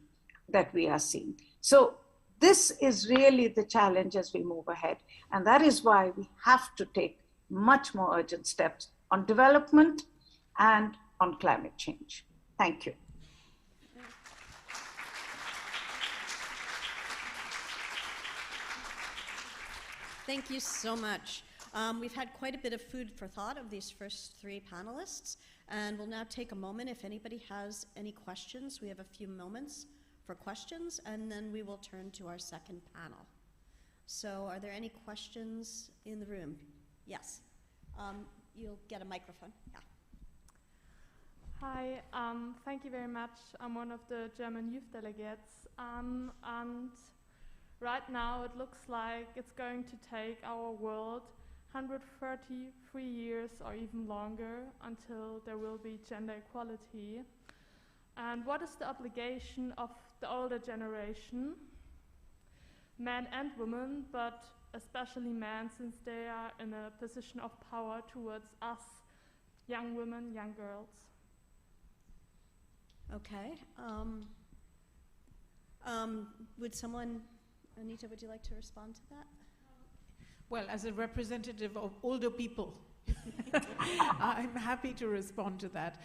that we are seeing. So this is really the challenge as we move ahead. And that is why we have to take much more urgent steps on development and on climate change. Thank you. Thank you so much. We've had quite a bit of food for thought of these first three panelists, and we'll now take a moment. If anybody has any questions, we have a few moments for questions, and then we will turn to our second panel. So are there any questions in the room? Yes. You'll get a microphone. Yeah. Hi, thank you very much. I'm one of the German youth delegates, and right now it looks like it's going to take our world 133 years or even longer until there will be gender equality. And what is the obligation of the older generation, men and women, but especially men, since they are in a position of power towards us, young women, young girls? Okay. Would someone, Anita, would you like to respond to that? Well, as a representative of older people, I'm happy to respond to that.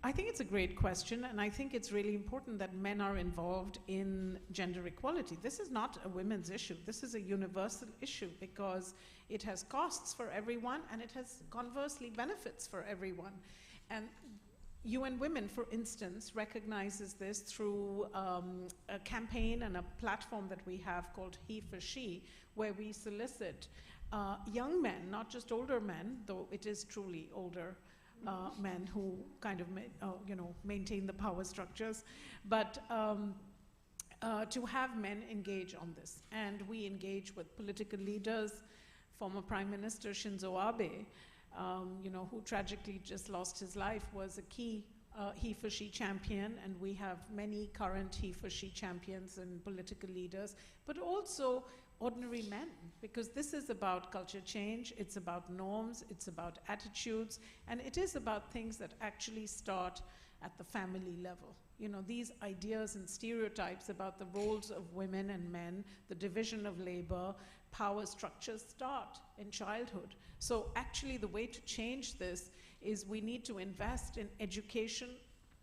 I think it's a great question, and I think it's really important that men are involved in gender equality. This is not a women's issue. This is a universal issue because it has costs for everyone, and it has conversely benefits for everyone. And UN Women, for instance, recognizes this through a campaign and a platform that we have called He for She, where we solicit young men, not just older men, though it is truly older men who kind of maintain the power structures, but to have men engage on this. And we engage with political leaders. Former Prime Minister Shinzo Abe, who tragically just lost his life, was a key He for She champion, and we have many current He for She champions and political leaders, but also ordinary men, because this is about culture change, it's about norms, it's about attitudes, and it is about things that actually start at the family level. These ideas and stereotypes about the roles of women and men, the division of labor, power structures start in childhood. So actually the way to change this is we need to invest in education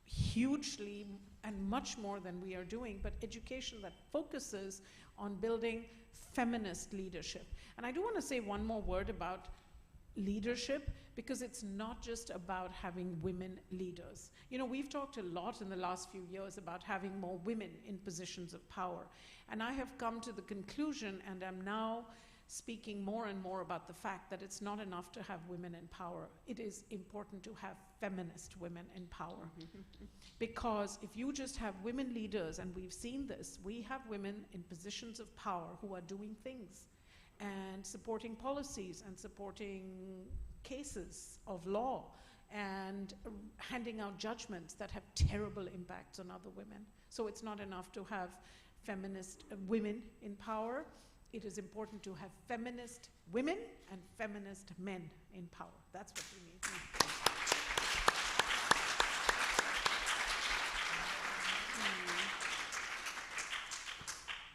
hugely and much more than we are doing, but education that focuses on building feminist leadership. And I do want to say one more word about leadership, because it's not just about having women leaders. We've talked a lot in the last few years about having more women in positions of power. And I have come to the conclusion, and I'm now speaking more and more about the fact that it's not enough to have women in power. It is important to have feminist women in power. Because if you just have women leaders, and we've seen this, we have women in positions of power who are doing things and supporting policies and supporting cases of law and handing out judgments that have terrible impacts on other women. So it's not enough to have feminist women in power. it is important to have feminist women and feminist men in power. That's what we need.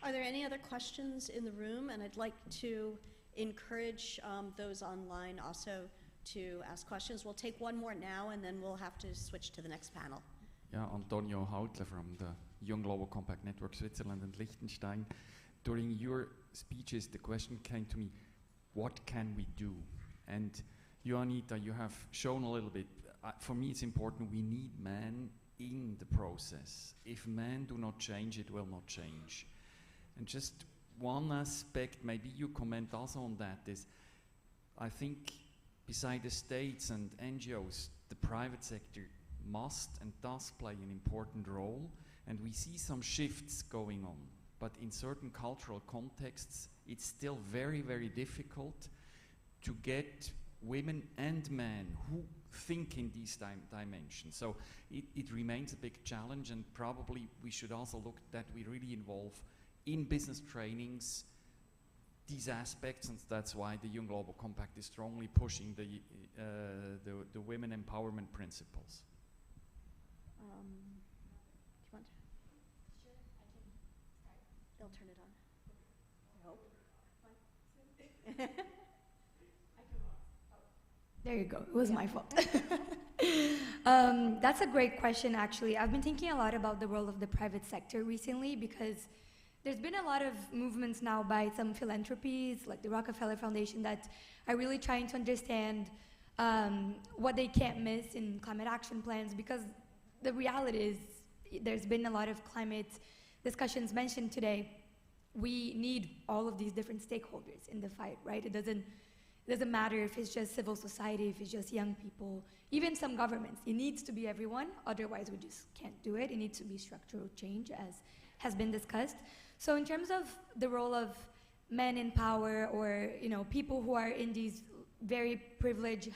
Are there any other questions in the room? And I'd like to encourage those online also to ask questions. We'll take one more now, and then we'll have to switch to the next panel. Yeah, Antonio Hautler from the Young Global Compact Network Switzerland and Liechtenstein. During your speeches, the question came to me, what can we do? And you, Anita, you have shown a little bit. For me, it's important we need men in the process. If men do not change, it will not change. And just one aspect, maybe you comment also on that, is I think beside the states and NGOs, the private sector must and does play an important role, and we see some shifts going on. But in certain cultural contexts, it's still very, very difficult to get women and men who think in these dimensions. So it remains a big challenge, and probably we should also look that we really involve in business trainings these aspects, and that's why the Young Global Compact is strongly pushing the women empowerment principles. Do you want to? Sure, I can start. They'll turn it on. I hope. There you go. It was my fault. That's a great question, actually. I've been thinking a lot about the role of the private sector recently, because there's been a lot of movements now by some philanthropies, like the Rockefeller Foundation, that are really trying to understand what they can't miss in climate action plans, because the reality is there's been a lot of climate discussions mentioned today. We need all of these different stakeholders in the fight, right? It doesn't matter if it's just civil society, if it's just young people, even some governments. It needs to be everyone, otherwise we just can't do it. It needs to be structural change, as has been discussed. So in terms of the role of men in power, or people who are in these very privileged,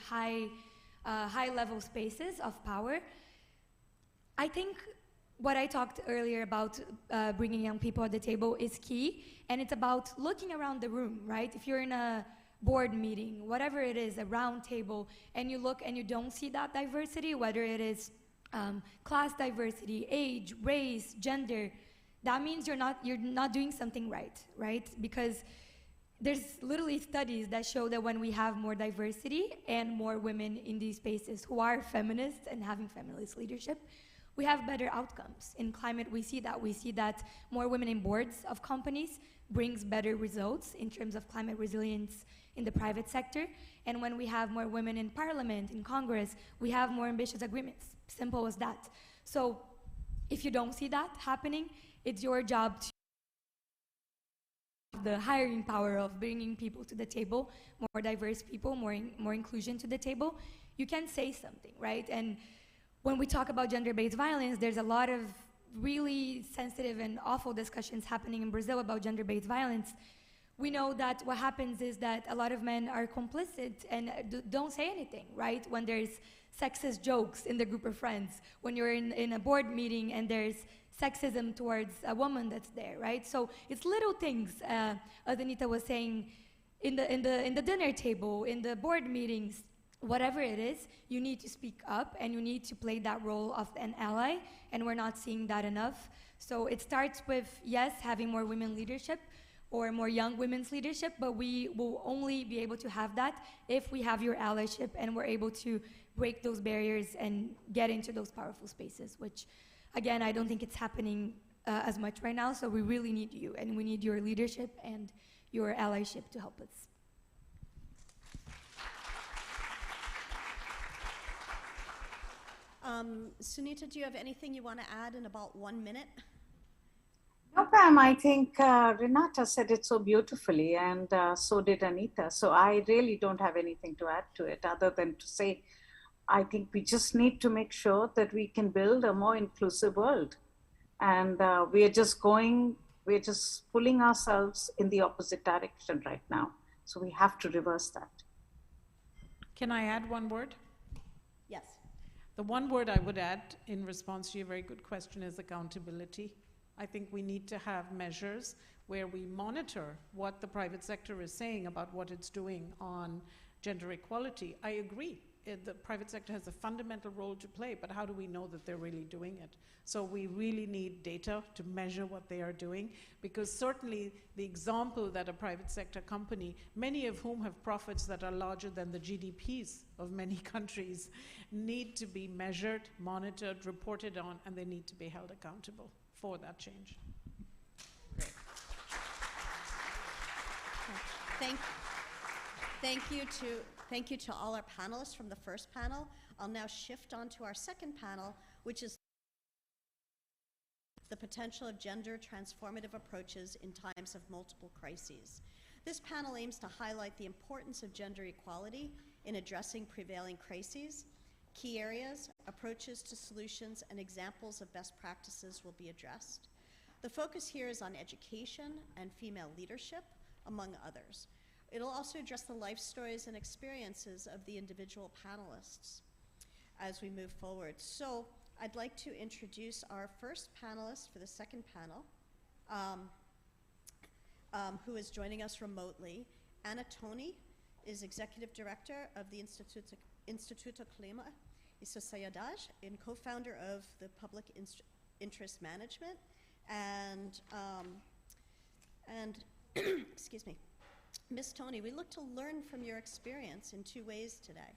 high-level spaces of power, I think what I talked earlier about bringing young people at the table is key, and it's about looking around the room, right? If you're in a board meeting, whatever it is, a round table, and you look and you don't see that diversity, whether it is class diversity, age, race, gender, that means you're not doing something right? Because there's literally studies that show that when we have more diversity and more women in these spaces who are feminists and having feminist leadership, we have better outcomes. In climate, we see that more women in boards of companies brings better results in terms of climate resilience in the private sector. And when we have more women in parliament, in Congress, we have more ambitious agreements. Simple as that. So if you don't see that happening, it's your job to have the hiring power of bringing people to the table, more diverse people, more inclusion to the table. You can say something, right? And when we talk about gender-based violence, there's a lot of really sensitive and awful discussions happening in Brazil about gender-based violence. We know that what happens is that a lot of men are complicit and don't say anything, right? When there's sexist jokes in the group of friends, when you're in a board meeting and there's sexism towards a woman that's there, right? So it's little things, as Anita was saying, in the dinner table, in the board meetings, whatever it is, you need to speak up and you need to play that role of an ally, and we're not seeing that enough. So it starts with, yes, having more women leadership or more young women's leadership, but we will only be able to have that if we have your allyship and we're able to break those barriers and get into those powerful spaces, which, again, I don't think it's happening as much right now, so we really need you, and we need your leadership and your allyship to help us. Sunita, do you have anything you want to add in about 1 minute? No, Pam, I think Renata said it so beautifully, and so did Anita. So I really don't have anything to add to it other than to say, I think we just need to make sure that we can build a more inclusive world. And we're just pulling ourselves in the opposite direction right now. So we have to reverse that. Can I add one word? Yes. The one word I would add in response to your very good question is accountability. I think we need to have measures. where we monitor what the private sector is saying about what it's doing on gender equality. I agree. The private sector has a fundamental role to play, but how do we know that they're really doing it? So we really need data to measure what they are doing, because certainly the example that a private sector company, many of whom have profits that are larger than the GDPs of many countries, need to be measured, monitored, reported on, and they need to be held accountable for that change. Great. Thank you to all our panelists from the first panel. I'll now shift on to our second panel, which is the potential of gender transformative approaches in times of multiple crises. This panel aims to highlight the importance of gender equality in addressing prevailing crises. Key areas, approaches to solutions, and examples of best practices will be addressed. The focus here is on education and female leadership, among others. It'll also address the life stories and experiences of the individual panelists as we move forward. So I'd like to introduce our first panelist for the second panel, who is joining us remotely. Anna Toni is Executive Director of the Instituto Clima y Sociedad and co-founder of the Public Interest Management. And excuse me. Ms. Toni, we look to learn from your experience in two ways today.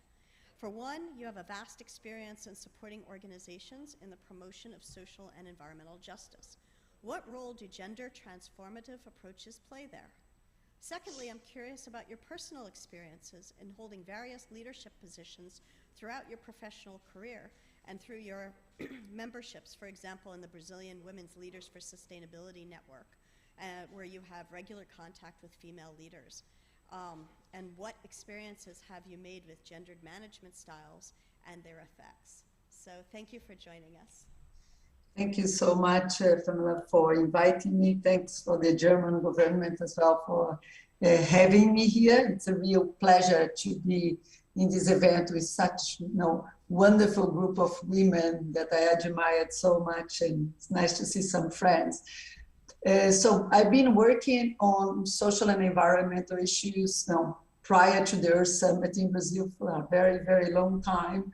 For one, you have a vast experience in supporting organizations in the promotion of social and environmental justice. What role do gender transformative approaches play there? Secondly, I'm curious about your personal experiences in holding various leadership positions throughout your professional career and through your memberships, for example, in the Brazilian Women's Leaders for Sustainability Network, where you have regular contact with female leaders. And what experiences have you made with gendered management styles and their effects? So thank you for joining us. Thank you so much, Pamela, for inviting me. Thanks for the German government as well for having me here. It's a real pleasure to be in this event with such wonderful group of women that I admired so much, and it's nice to see some friends. So I've been working on social and environmental issues prior to the Earth Summit in Brazil for a very, very long time.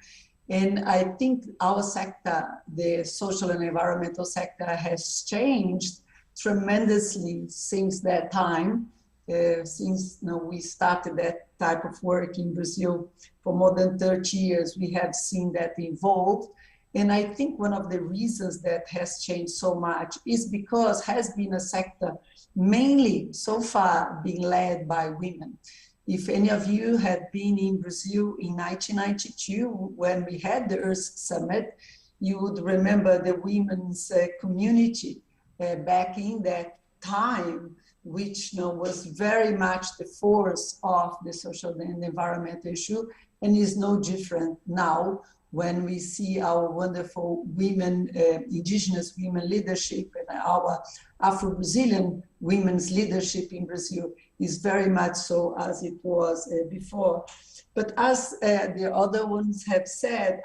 And I think our sector, the social and environmental sector, has changed tremendously since that time. Since we started that type of work in Brazil for more than 30 years, we have seen that evolve. And I think one of the reasons that has changed so much is because has been a sector mainly so far being led by women. If any of you had been in Brazil in 1992, when we had the Earth Summit, you would remember the women's community back in that time, which was very much the force of the social and environmental issue, and is no different now when we see our wonderful women, indigenous women leadership, and our Afro-Brazilian women's leadership in Brazil is very much so as it was before. But as the other ones have said,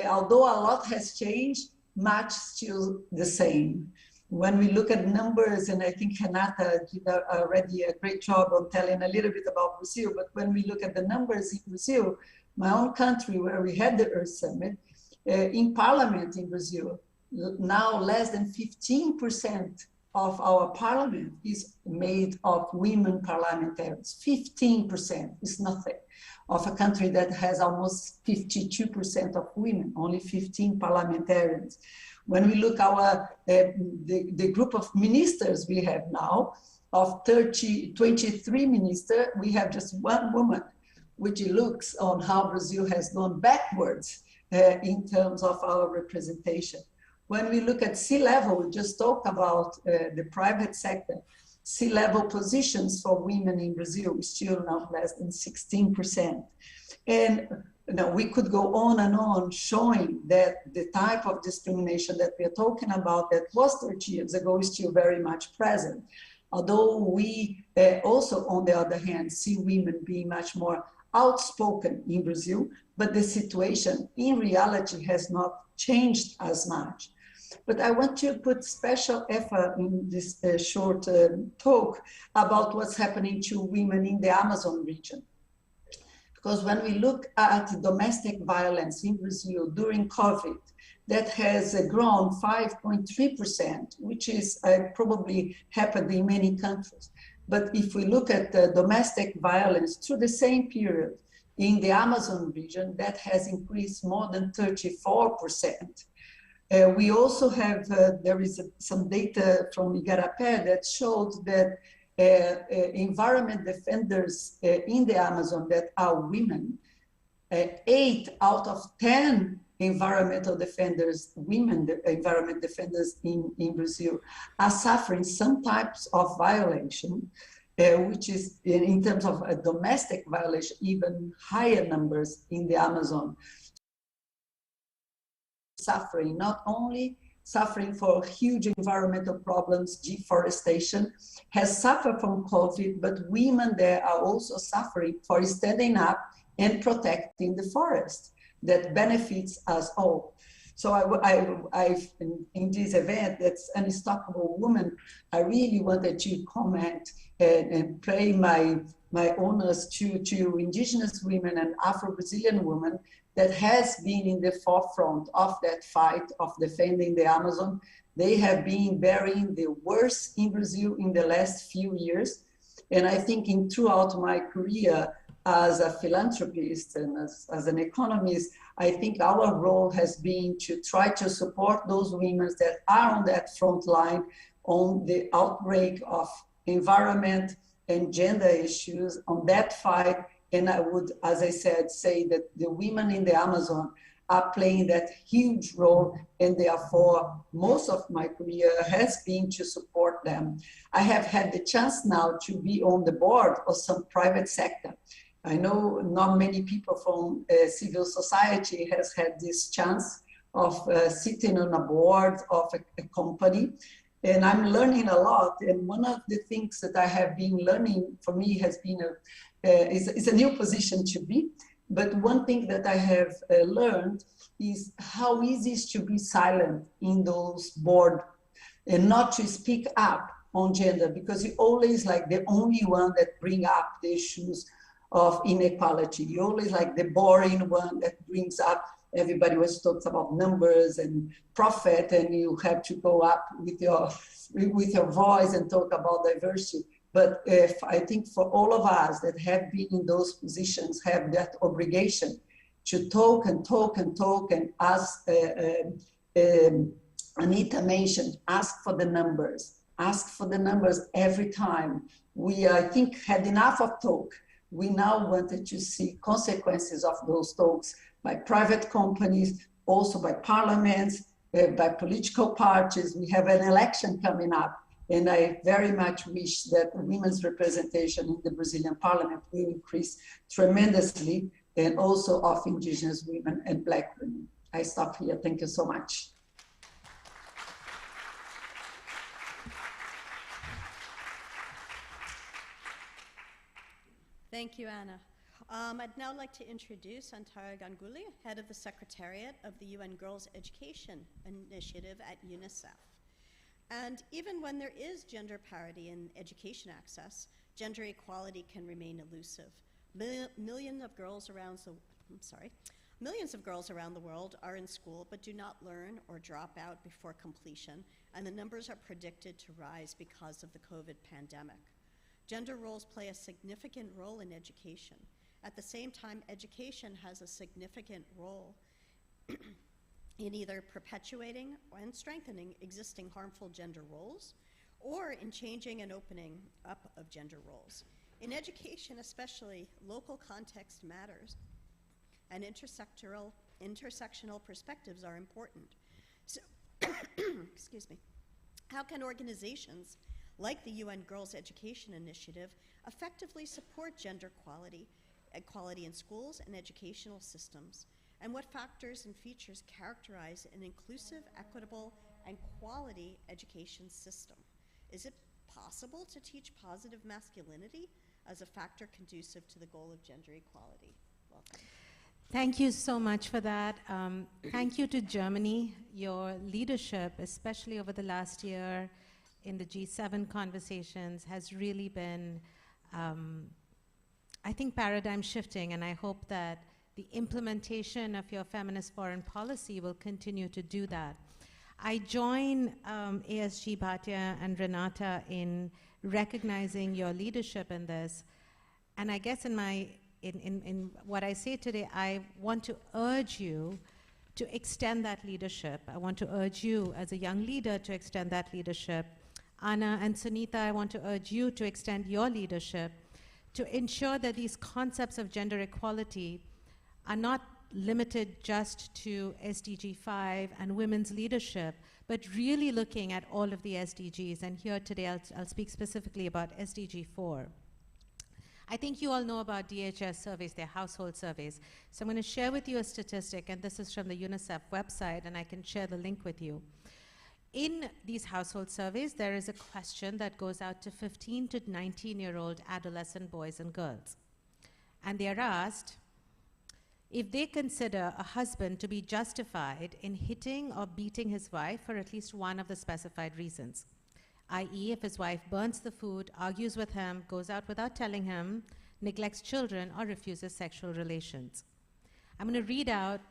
although a lot has changed, much still the same. When we look at numbers, and I think Renata did already a great job on telling a little bit about Brazil, but when we look at the numbers in Brazil, my own country where we had the Earth Summit, in Parliament in Brazil, now less than 15% of our parliament is made of women parliamentarians. 15% is nothing. Of a country that has almost 52% of women, only 15 parliamentarians. When we look the group of ministers we have now, of 23 ministers, we have just one woman, which looks on how Brazil has gone backwards in terms of our representation. When we look at C-level, we just talked about the private sector, C-level positions for women in Brazil is still not less than 16%. And we could go on and on showing that the type of discrimination that we are talking about that was 30 years ago is still very much present. Although we also, on the other hand, see women being much more outspoken in Brazil, but the situation in reality has not changed as much. But I want to put special effort in this short talk about what's happening to women in the Amazon region. Because when we look at domestic violence in Brazil during COVID, that has grown 5.3%, which is probably happened in many countries. But if we look at the domestic violence through the same period in the Amazon region, that has increased more than 34%. We also have, there is some data from Igarapé that showed that environment defenders in the Amazon that are women, 8 out of 10 environmental defenders, women environment defenders in Brazil, are suffering some types of violation, which is in terms of a domestic violation, even higher numbers in the Amazon. Suffering, not only suffering for huge environmental problems, deforestation, has suffered from COVID, but women there are also suffering for standing up and protecting the forest that benefits us all. So I've in this event, that's Unstoppable Woman, I really wanted to comment and pay my honors to indigenous women and Afro-Brazilian women that has been in the forefront of that fight of defending the Amazon. They have been bearing the worst in Brazil in the last few years. And I think throughout my career as a philanthropist and as an economist, I think our role has been to try to support those women that are on that front line on the outbreak of environment and gender issues on that fight. And I would, as I said, say that the women in the Amazon are playing that huge role, and therefore most of my career has been to support them. I have had the chance now to be on the board of some private sector. I know not many people from civil society has had this chance of sitting on a board of a company. And I'm learning a lot. And one of the things that I have been learning for me has been is a new position to be. But one thing that I have learned is how easy it is to be silent in those boards and not to speak up on gender, because you're always like the only one that bring up the issues of inequality. You're always like the boring one that brings up, everybody always talks about numbers and profit, and you have to go up with your voice and talk about diversity. But I think for all of us that have been in those positions, have that obligation to talk and talk and talk, and as Anita mentioned, ask for the numbers every time. We, I think, had enough of talk. We now wanted to see consequences of those talks by private companies, also by parliaments, by political parties. We have an election coming up, and I very much wish that women's representation in the Brazilian parliament will increase tremendously, and also of indigenous women and Black women. I stop here. Thank you so much. Thank you, Anna. I'd now like to introduce Antara Ganguly, head of the Secretariat of the UN Girls Education Initiative at UNICEF. And even when there is gender parity in education access, gender equality can remain elusive. Millions of girls around the world are in school but do not learn or drop out before completion, and the numbers are predicted to rise because of the COVID pandemic. Gender roles play a significant role in education. At the same time, education has a significant role in either perpetuating and strengthening existing harmful gender roles, or in changing and opening up of gender roles. In education especially, local context matters, and intersectional perspectives are important. So, excuse me, how can organizations like the UN Girls Education Initiative effectively support gender equality in schools and educational systems? And what factors and features characterize an inclusive, equitable, and quality education system? Is it possible to teach positive masculinity as a factor conducive to the goal of gender equality? Welcome. Thank you so much for that. Thank you to Germany. your leadership, especially over the last year in the G7 conversations, has really been, I think, paradigm shifting, and I hope that the implementation of your feminist foreign policy will continue to do that. I join ASG Bhatia and Renata in recognizing your leadership in this, and I guess in what I say today, I want to urge you to extend that leadership. I want to urge you as a young leader to extend that leadership. Anna and Sunita, I want to urge you to extend your leadership to ensure that these concepts of gender equality are not limited just to SDG 5 and women's leadership, but really looking at all of the SDGs. And here today I'll speak specifically about SDG 4. I think you all know about DHS surveys, their household surveys. So I'm going to share with you a statistic, and this is from the UNICEF website, and I can share the link with you. In these household surveys, there is a question that goes out to 15 to 19-year-old adolescent boys and girls. And they are asked if they consider a husband to be justified in hitting or beating his wife for at least one of the specified reasons, i.e. if his wife burns the food, argues with him, goes out without telling him, neglects children, or refuses sexual relations. I'm going to read out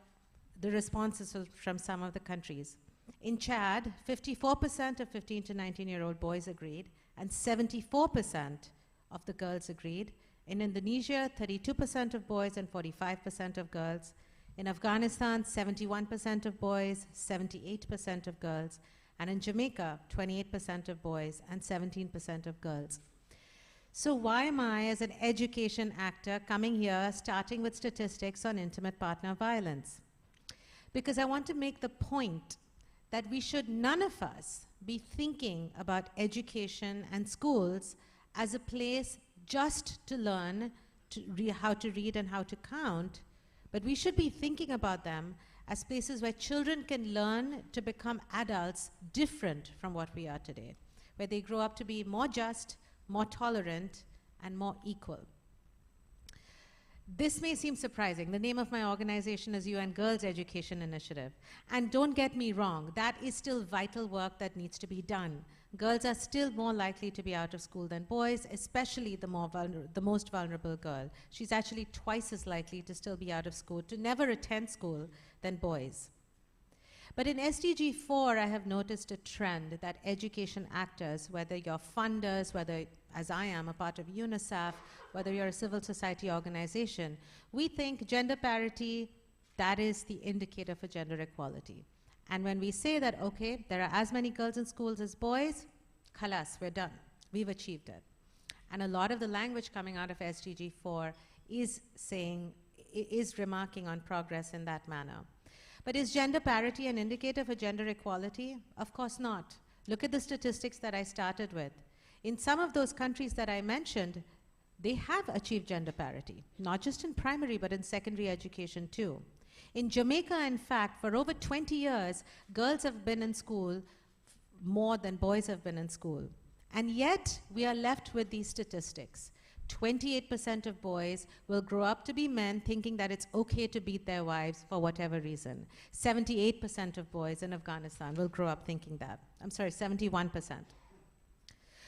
the responses from some of the countries. In Chad, 54% of 15 to 19-year-old boys agreed, and 74% of the girls agreed. In Indonesia, 32% of boys and 45% of girls. In Afghanistan, 71% of boys, 78% of girls. And in Jamaica, 28% of boys and 17% of girls. So why am I, as an education actor, coming here starting with statistics on intimate partner violence? Because I want to make the point that we should, none of us, be thinking about education and schools as a place just to learn how to read and how to count, but we should be thinking about them as places where children can learn to become adults different from what we are today, where they grow up to be more just, more tolerant, and more equal. This may seem surprising. The name of my organization is UN Girls Education Initiative. And don't get me wrong, that is still vital work that needs to be done. Girls are still more likely to be out of school than boys, especially the most vulnerable girl. She's actually twice as likely to still be out of school, to never attend school, than boys. But in SDG 4, I have noticed a trend that education actors, whether you're funders, whether, as I am, a part of UNICEF, whether you're a civil society organization, we think gender parity, that is the indicator for gender equality. And when we say that, okay, there are as many girls in schools as boys, khalas, we're done. We've achieved it. And a lot of the language coming out of SDG 4 is remarking on progress in that manner. But is gender parity an indicator for gender equality? Of course not. Look at the statistics that I started with. In some of those countries that I mentioned, they have achieved gender parity, not just in primary, but in secondary education too. In Jamaica, in fact, for over 20 years, girls have been in school more than boys have been in school. And yet, we are left with these statistics. 28% of boys will grow up to be men thinking that it's okay to beat their wives for whatever reason. 78% of boys in Afghanistan will grow up thinking that. I'm sorry, 71%.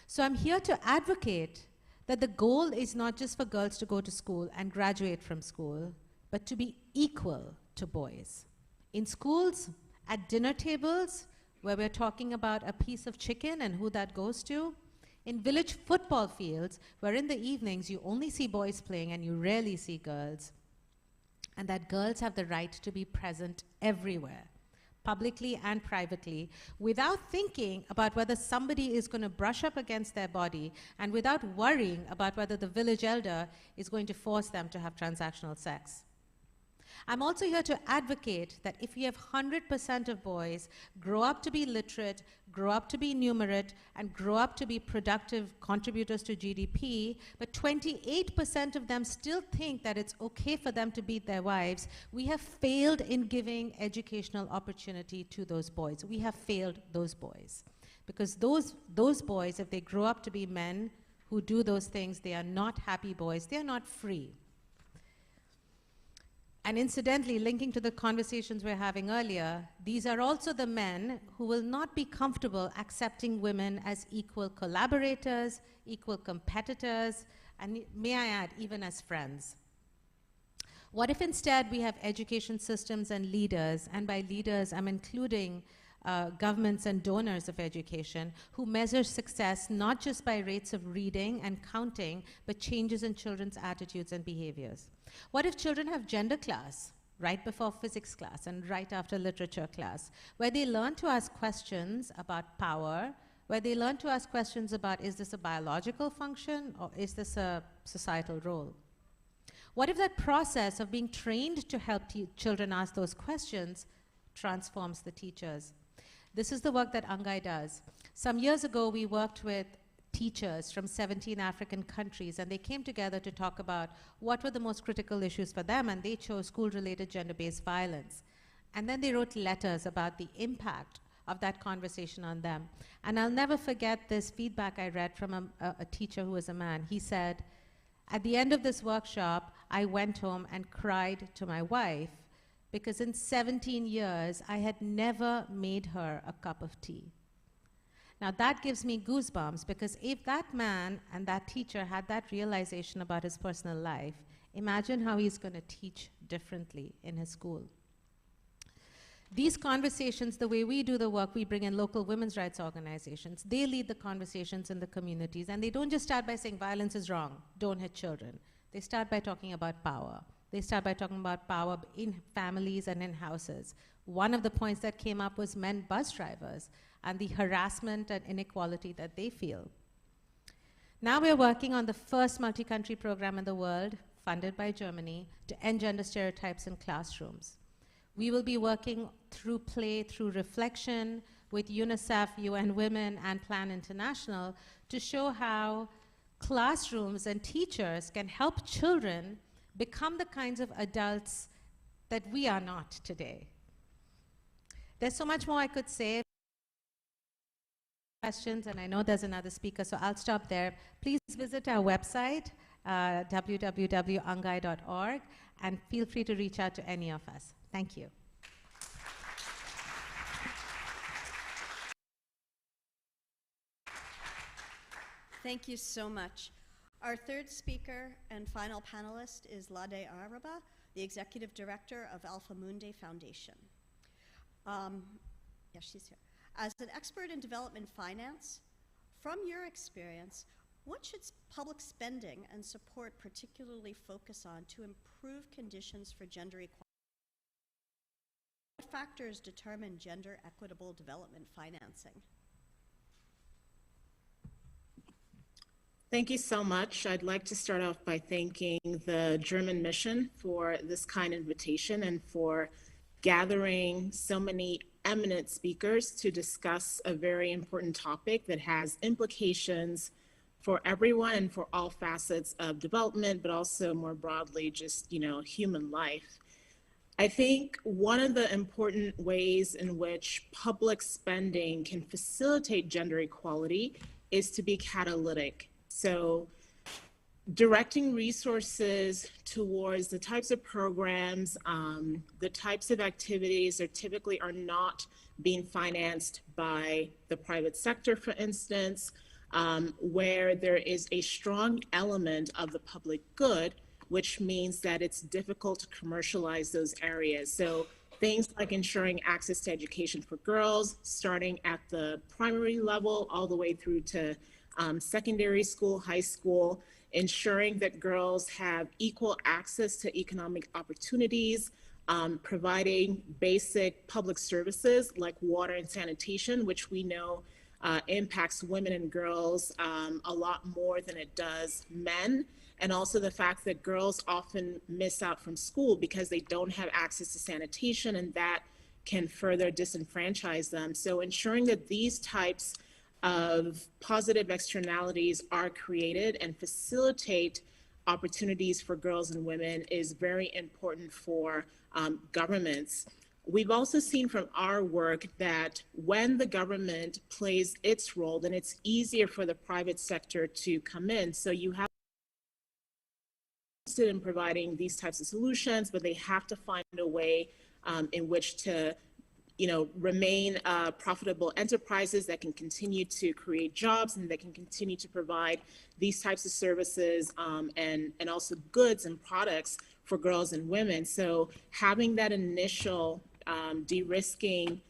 So I'm here to advocate that the goal is not just for girls to go to school and graduate from school, but to be equal to boys. In schools, at dinner tables, where we're talking about a piece of chicken and who that goes to, in village football fields, where in the evenings you only see boys playing and you rarely see girls, and that girls have the right to be present everywhere, publicly and privately, without thinking about whether somebody is going to brush up against their body and without worrying about whether the village elder is going to force them to have transactional sex. I'm also here to advocate that if we have 100% of boys grow up to be literate, grow up to be numerate, and grow up to be productive contributors to GDP, but 28% of them still think that it's okay for them to beat their wives, we have failed in giving educational opportunity to those boys. We have failed those boys. Because those boys, if they grow up to be men who do those things, they are not happy boys, they are not free. And incidentally, linking to the conversations we're having earlier, these are also the men who will not be comfortable accepting women as equal collaborators, equal competitors, and may I add, even as friends. What if instead we have education systems and leaders, and by leaders I'm including governments and donors of education, who measure success not just by rates of reading and counting, but changes in children's attitudes and behaviors? What if children have gender class right before physics class and right after literature class, where they learn to ask questions about power, where they learn to ask questions about, is this a biological function or is this a societal role? What if that process of being trained to help children ask those questions transforms the teachers? This is the work that Angai does. Some years ago, we worked with teachers from 17 African countries, and they came together to talk about what were the most critical issues for them, and they chose school-related gender-based violence. And then they wrote letters about the impact of that conversation on them. And I'll never forget this feedback I read from a teacher who was a man. He said, at the end of this workshop, I went home and cried to my wife because in 17 years, I had never made her a cup of tea. Now that gives me goosebumps, because if that man and that teacher had that realization about his personal life, imagine how he's going to teach differently in his school. These conversations, the way we do the work, we bring in local women's rights organizations. They lead the conversations in the communities, and they don't just start by saying violence is wrong, don't hit children. They start by talking about power. They start by talking about power in families and in houses. One of the points that came up was men bus drivers and the harassment and inequality that they feel. Now we're working on the first multi-country program in the world, funded by Germany, to end gender stereotypes in classrooms. We will be working through play, through reflection, with UNICEF, UN Women, and Plan International to show how classrooms and teachers can help children become the kinds of adults that we are not today. There's so much more I could say. Questions, and I know there's another speaker, so I'll stop there. Please visit our website, www.angai.org, and feel free to reach out to any of us. Thank you. Thank you so much. Our third speaker and final panelist is Lade Araba, the Executive Director of Alpha Mundi Foundation. Yes, she's here. As an expert in development finance, from your experience, what should public spending and support particularly focus on to improve conditions for gender equality? What factors determine gender equitable development financing? Thank you so much. I'd like to start off by thanking the German mission for this kind invitation and for gathering so many eminent speakers to discuss a very important topic that has implications for everyone and for all facets of development, but also more broadly, just, human life. I think one of the important ways in which public spending can facilitate gender equality is to be catalytic. So directing resources towards the types of programs, the types of activities that typically are not being financed by the private sector, for instance, where there is a strong element of the public good, which means that it's difficult to commercialize those areas. So things like ensuring access to education for girls, starting at the primary level all the way through to secondary school, high school, ensuring that girls have equal access to economic opportunities, providing basic public services like water and sanitation, which we know impacts women and girls a lot more than it does men. And also the fact that girls often miss out from school because they don't have access to sanitation, and that can further disenfranchise them. So ensuring that these types of positive externalities are created and facilitate opportunities for girls and women is very important for governments. We've also seen from our work that when the government plays its role, then it's easier for the private sector to come in. So you have interested in providing these types of solutions, but they have to find a way in which to remain profitable enterprises that can continue to create jobs and that can continue to provide these types of services and also goods and products for girls and women. So having that initial de-risking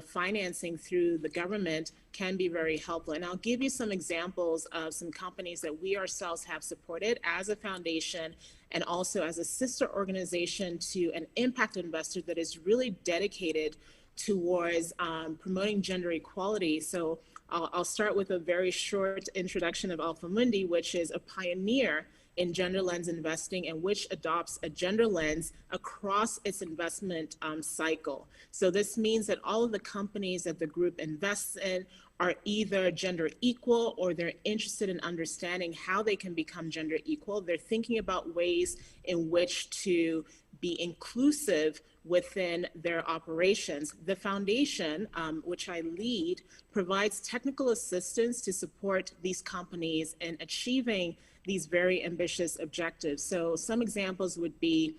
financing through the government can be very helpful. And I'll give you some examples of some companies that we ourselves have supported as a foundation and also as a sister organization to an impact investor that is really dedicated towards promoting gender equality. So I'll start with a very short introduction of Alpha Mundi, which is a pioneer in gender lens investing and which adopts a gender lens across its investment cycle. So this means that all of the companies that the group invests in are either gender equal or they're interested in understanding how they can become gender equal. They're thinking about ways in which to be inclusive within their operations. The foundation, which I lead, provides technical assistance to support these companies in achieving these very ambitious objectives. So some examples would be,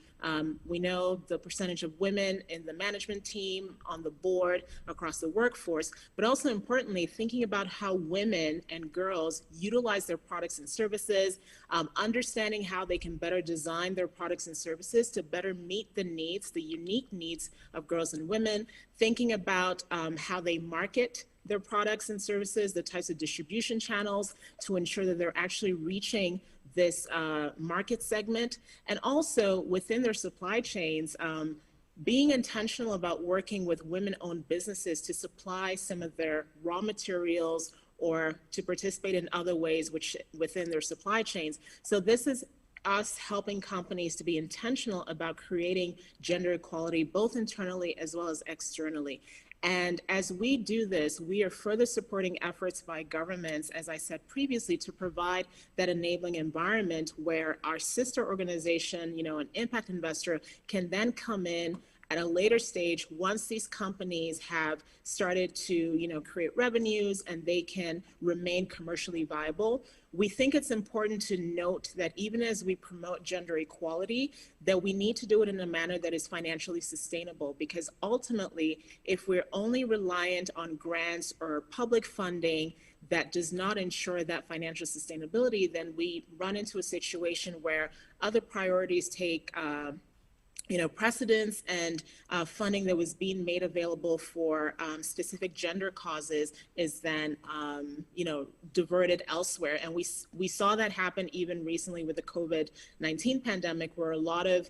we know the percentage of women in the management team, on the board, across the workforce, but also importantly, thinking about how women and girls utilize their products and services, understanding how they can better design their products and services to better meet the needs, the unique needs of girls and women, thinking about how they market their products and services, the types of distribution channels to ensure that they're actually reaching this market segment, and also within their supply chains, being intentional about working with women-owned businesses to supply some of their raw materials or to participate in other ways which within their supply chains. So this is us helping companies to be intentional about creating gender equality, both internally as well as externally. And as we do this, we are further supporting efforts by governments, as I said previously, to provide that enabling environment where our sister organization, an impact investor, can then come in at a later stage once these companies have started to create revenues and they can remain commercially viable. We think it's important to note that even as we promote gender equality, that we need to do it in a manner that is financially sustainable, because ultimately, if we're only reliant on grants or public funding that does not ensure that financial sustainability, then we run into a situation where other priorities take precedence, and funding that was being made available for specific gender causes is then, diverted elsewhere. And we saw that happen even recently with the COVID-19 pandemic, where a lot of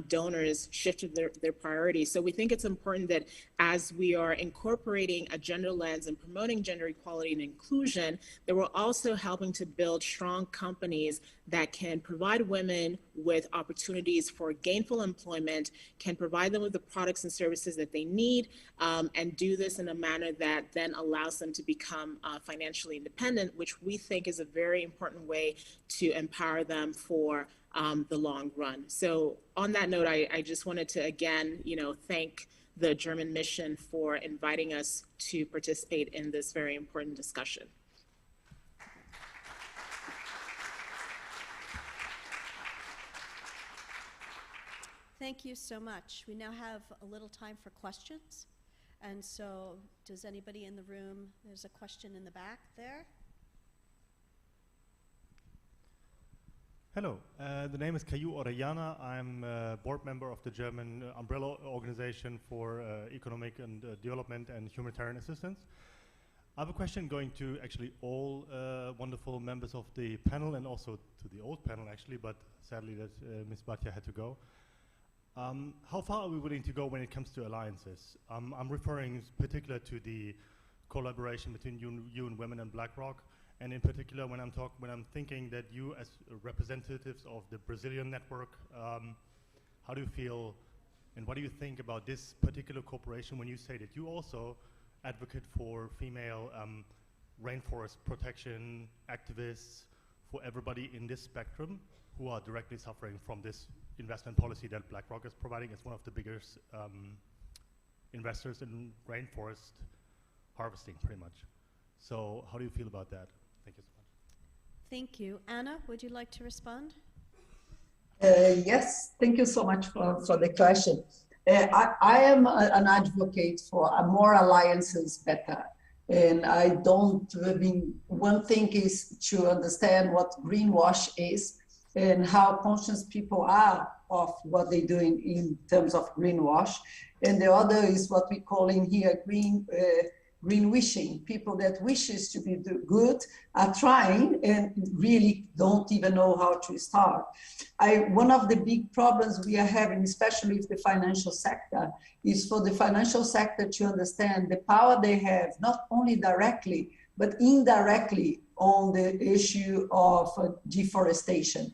donors shifted their priorities. So we think it's important that as we are incorporating a gender lens and promoting gender equality and inclusion, that we're also helping to build strong companies that can provide women with opportunities for gainful employment, can provide them with the products and services that they need, and do this in a manner that then allows them to become financially independent, which we think is a very important way to empower them for the long run. So on that note, I just wanted to again, thank the German mission for inviting us to participate in this very important discussion. Thank you so much. We now have a little time for questions. And so does anybody in the room, there's a question in the back there. Hello, the name is Caillou Orellana. I'm a board member of the German umbrella organization for economic and development and humanitarian assistance. I have a question going to actually all wonderful members of the panel and also to the old panel actually, but sadly that Ms. Bhatia had to go. How far are we willing to go when it comes to alliances? I'm referring particularly to the collaboration between you and Women and BlackRock, and in particular when I'm thinking that you as representatives of the Brazilian network, how do you feel and what do you think about this particular corporation when you say that you also advocate for female rainforest protection activists, for everybody in this spectrum who are directly suffering from this investment policy that BlackRock is providing as one of the biggest investors in rainforest harvesting, pretty much. So how do you feel about that? Thank you so much. Thank you. Anna, would you like to respond? Yes, thank you so much for the question. I am an advocate for more alliances better. And I don't, I mean, one thing is to understand what greenwash is and how conscious people are of what they're doing in terms of greenwash. And the other is what we call in here green wishing. People that wishes to be good are trying and really don't even know how to start. One of the big problems we are having, especially with the financial sector, is for the financial sector to understand the power they have, not only directly, but indirectly on the issue of deforestation.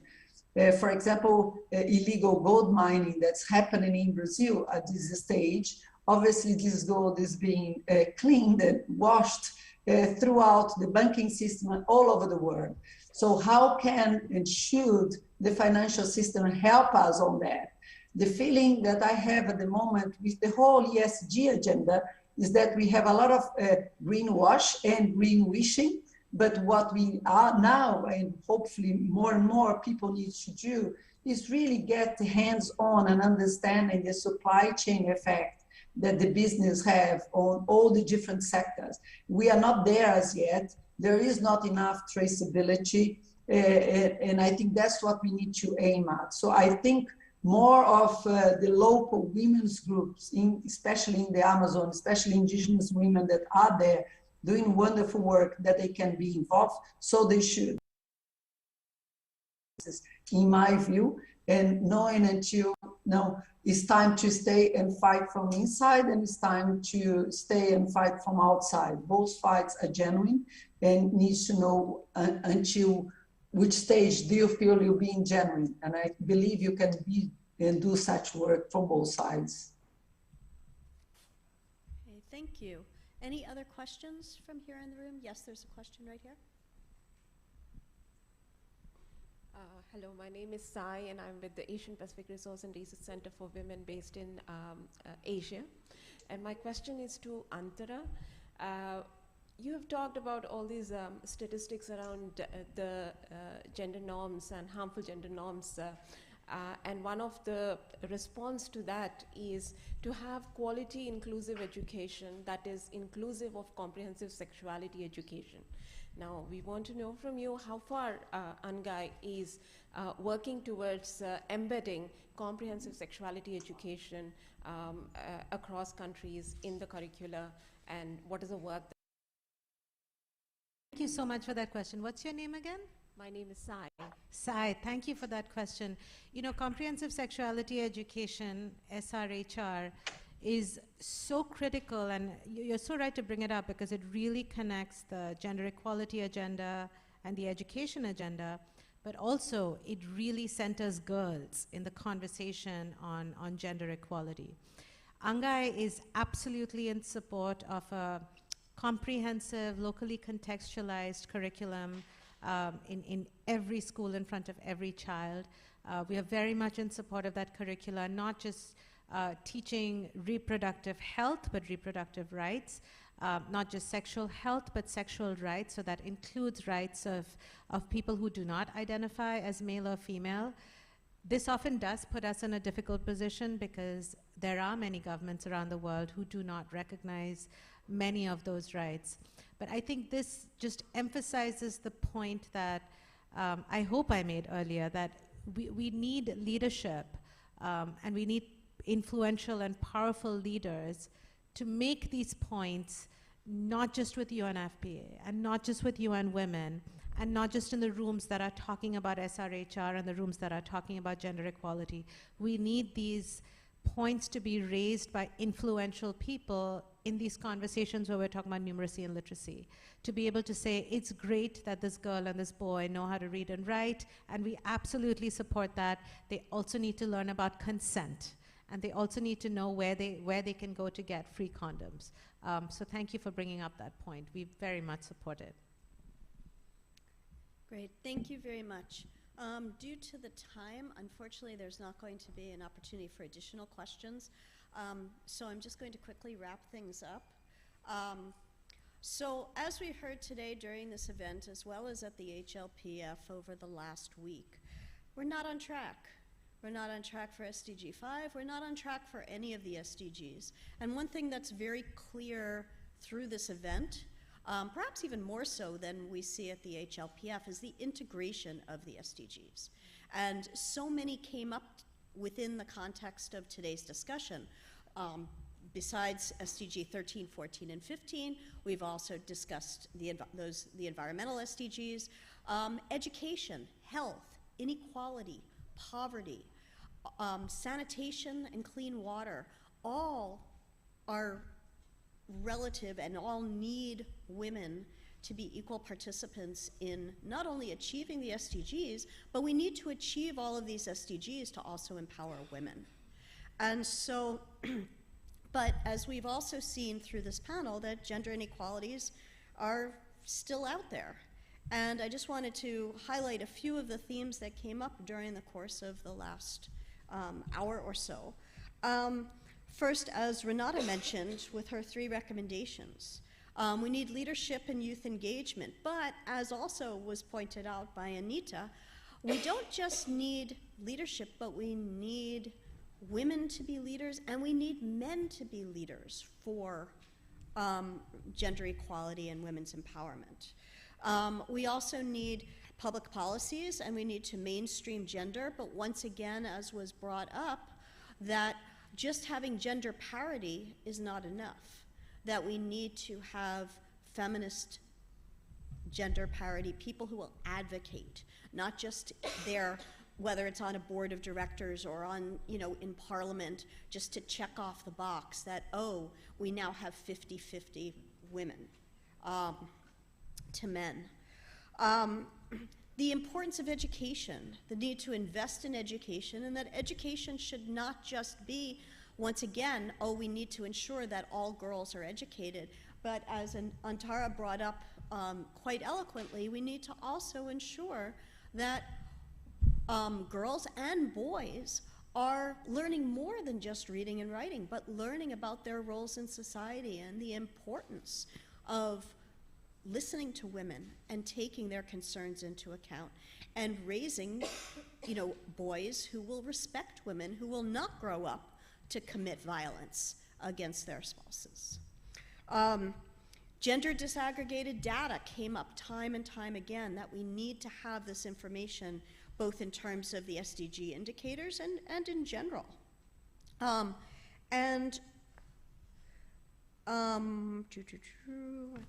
For example, illegal gold mining that's happening in Brazil at this stage. Obviously, this gold is being cleaned and washed throughout the banking system and all over the world. So how can and should the financial system help us on that? The feeling that I have at the moment with the whole ESG agenda is that we have a lot of greenwash and green wishing, but what we are now, and hopefully more and more people need to do, is really get hands-on and understanding the supply chain effect that the business have on all the different sectors. We are not there as yet. There is not enough traceability, and I think that's what we need to aim at. So I think more of the local women's groups, especially in the Amazon, especially indigenous women that are there doing wonderful work, that they can be involved, so they should, in my view, and knowing until no, it's time to stay and fight from inside, and it's time to stay and fight from outside. Both fights are genuine, and needs to know until which stage do you feel you're being genuine. And I believe you can be and do such work from both sides. Okay, thank you. Any other questions from here in the room? Yes, there's a question right here. Hello, my name is Sai, and I'm with the Asian Pacific Resource and Research Center for Women based in Asia. And my question is to Antara. You have talked about all these statistics around the gender norms and harmful gender norms. And one of the response to that is to have quality inclusive education that is inclusive of comprehensive sexuality education. Now, we want to know from you how far ANGAI is working towards embedding comprehensive sexuality education across countries in the curricula, and what is the work that... Thank you so much for that question. What's your name again? My name is Sai. Sai, thank you for that question. You know, comprehensive sexuality education, SRHR, is so critical, and you're so right to bring it up because it really connects the gender equality agenda and the education agenda, but also it really centers girls in the conversation on gender equality. ANGAI is absolutely in support of a comprehensive, locally contextualized curriculum in every school in front of every child. We are very much in support of that curricula, not just teaching reproductive health, but reproductive rights, not just sexual health, but sexual rights, so that includes rights of people who do not identify as male or female. This often does put us in a difficult position because there are many governments around the world who do not recognize many of those rights. But I think this just emphasizes the point that I hope I made earlier, that we need leadership and we need influential and powerful leaders to make these points, not just with UNFPA and not just with UN Women and not just in the rooms that are talking about SRHR and the rooms that are talking about gender equality. We need these points to be raised by influential people in these conversations where we're talking about numeracy and literacy, to be able to say, it's great that this girl and this boy know how to read and write, and we absolutely support that. They also need to learn about consent, and they also need to know where they can go to get free condoms. So thank you for bringing up that point. We very much support it. Great, thank you very much. Due to the time, unfortunately, there's not going to be an opportunity for additional questions. So I'm just going to quickly wrap things up. So as we heard today during this event, as well as at the HLPF over the last week, we're not on track. We're not on track for SDG 5. We're not on track for any of the SDGs. And one thing that's very clear through this event, perhaps even more so than we see at the HLPF, is the integration of the SDGs. And so many came up within the context of today's discussion. Besides SDG 13, 14, and 15, we've also discussed the environmental SDGs, education, health, inequality, poverty, sanitation and clean water, all are relative and all need women to be equal participants in not only achieving the SDGs, but we need to achieve all of these SDGs to also empower women. And so, but as we've also seen through this panel, that gender inequalities are still out there. And I just wanted to highlight a few of the themes that came up during the course of the last hour or so. First, as Renata mentioned with her 3 recommendations, we need leadership and youth engagement, but as also was pointed out by Anita, we don't just need leadership, but we need women to be leaders and we need men to be leaders for gender equality and women's empowerment. We also need public policies and we need to mainstream gender, but once again, as was brought up, that just having gender parity is not enough, that we need to have feminist gender parity, people who will advocate, not just there, whether it's on a board of directors or on, in Parliament, just to check off the box that, oh, we now have 50-50 women to men. The importance of education, the need to invest in education, and that education should not just be, once again, oh, we need to ensure that all girls are educated, but as Antara brought up quite eloquently, we need to also ensure that girls and boys are learning more than just reading and writing, but learning about their roles in society and the importance of listening to women and taking their concerns into account and raising, boys who will respect women, who will not grow up to commit violence against their spouses. Gender disaggregated data came up time and time again, that we need to have this information both in terms of the SDG indicators and in general. I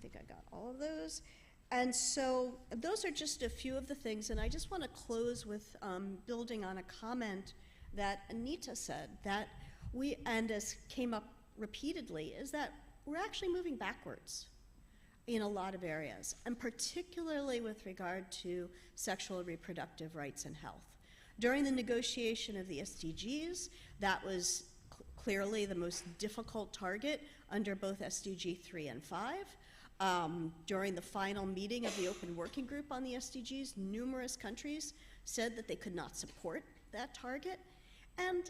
think I got all of those. And so those are just a few of the things, and I just want to close with building on a comment that Anita said, that we, and as came up repeatedly, is that we're actually moving backwards in a lot of areas, and particularly with regard to sexual and reproductive rights and health. During the negotiation of the SDGs, that was clearly the most difficult target under both SDG 3 and 5. During the final meeting of the Open Working Group on the SDGs, numerous countries said that they could not support that target. And,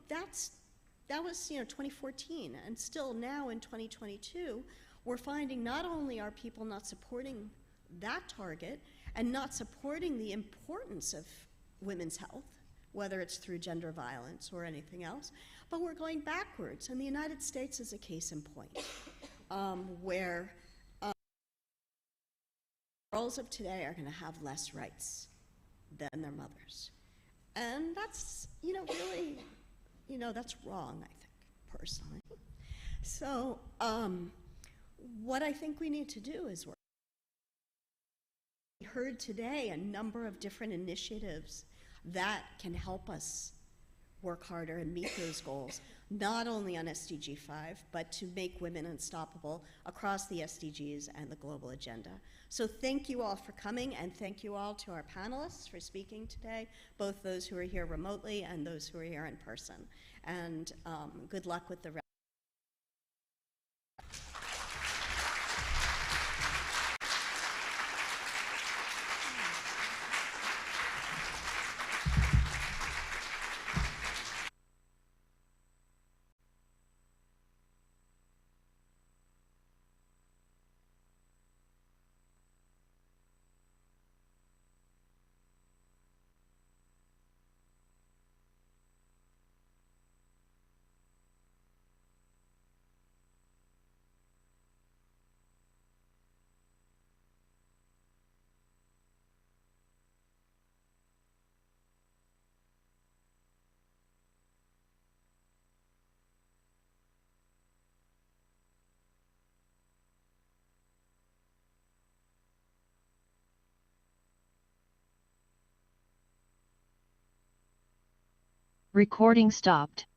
that was, 2014, and still now in 2022, we're finding not only are people not supporting that target and not supporting the importance of women's health, whether it's through gender violence or anything else, but we're going backwards. And the United States is a case in point, where girls of today are going to have less rights than their mothers. And that's, really, that's wrong, I think, personally. So, what I think we need to do is work. We heard today a number of different initiatives that can help us work harder and meet those goals, not only on SDG 5, but to make women unstoppable across the SDGs and the global agenda. So thank you all for coming, and thank you all to our panelists for speaking today, both those who are here remotely and those who are here in person. And good luck with the rest. Recording stopped.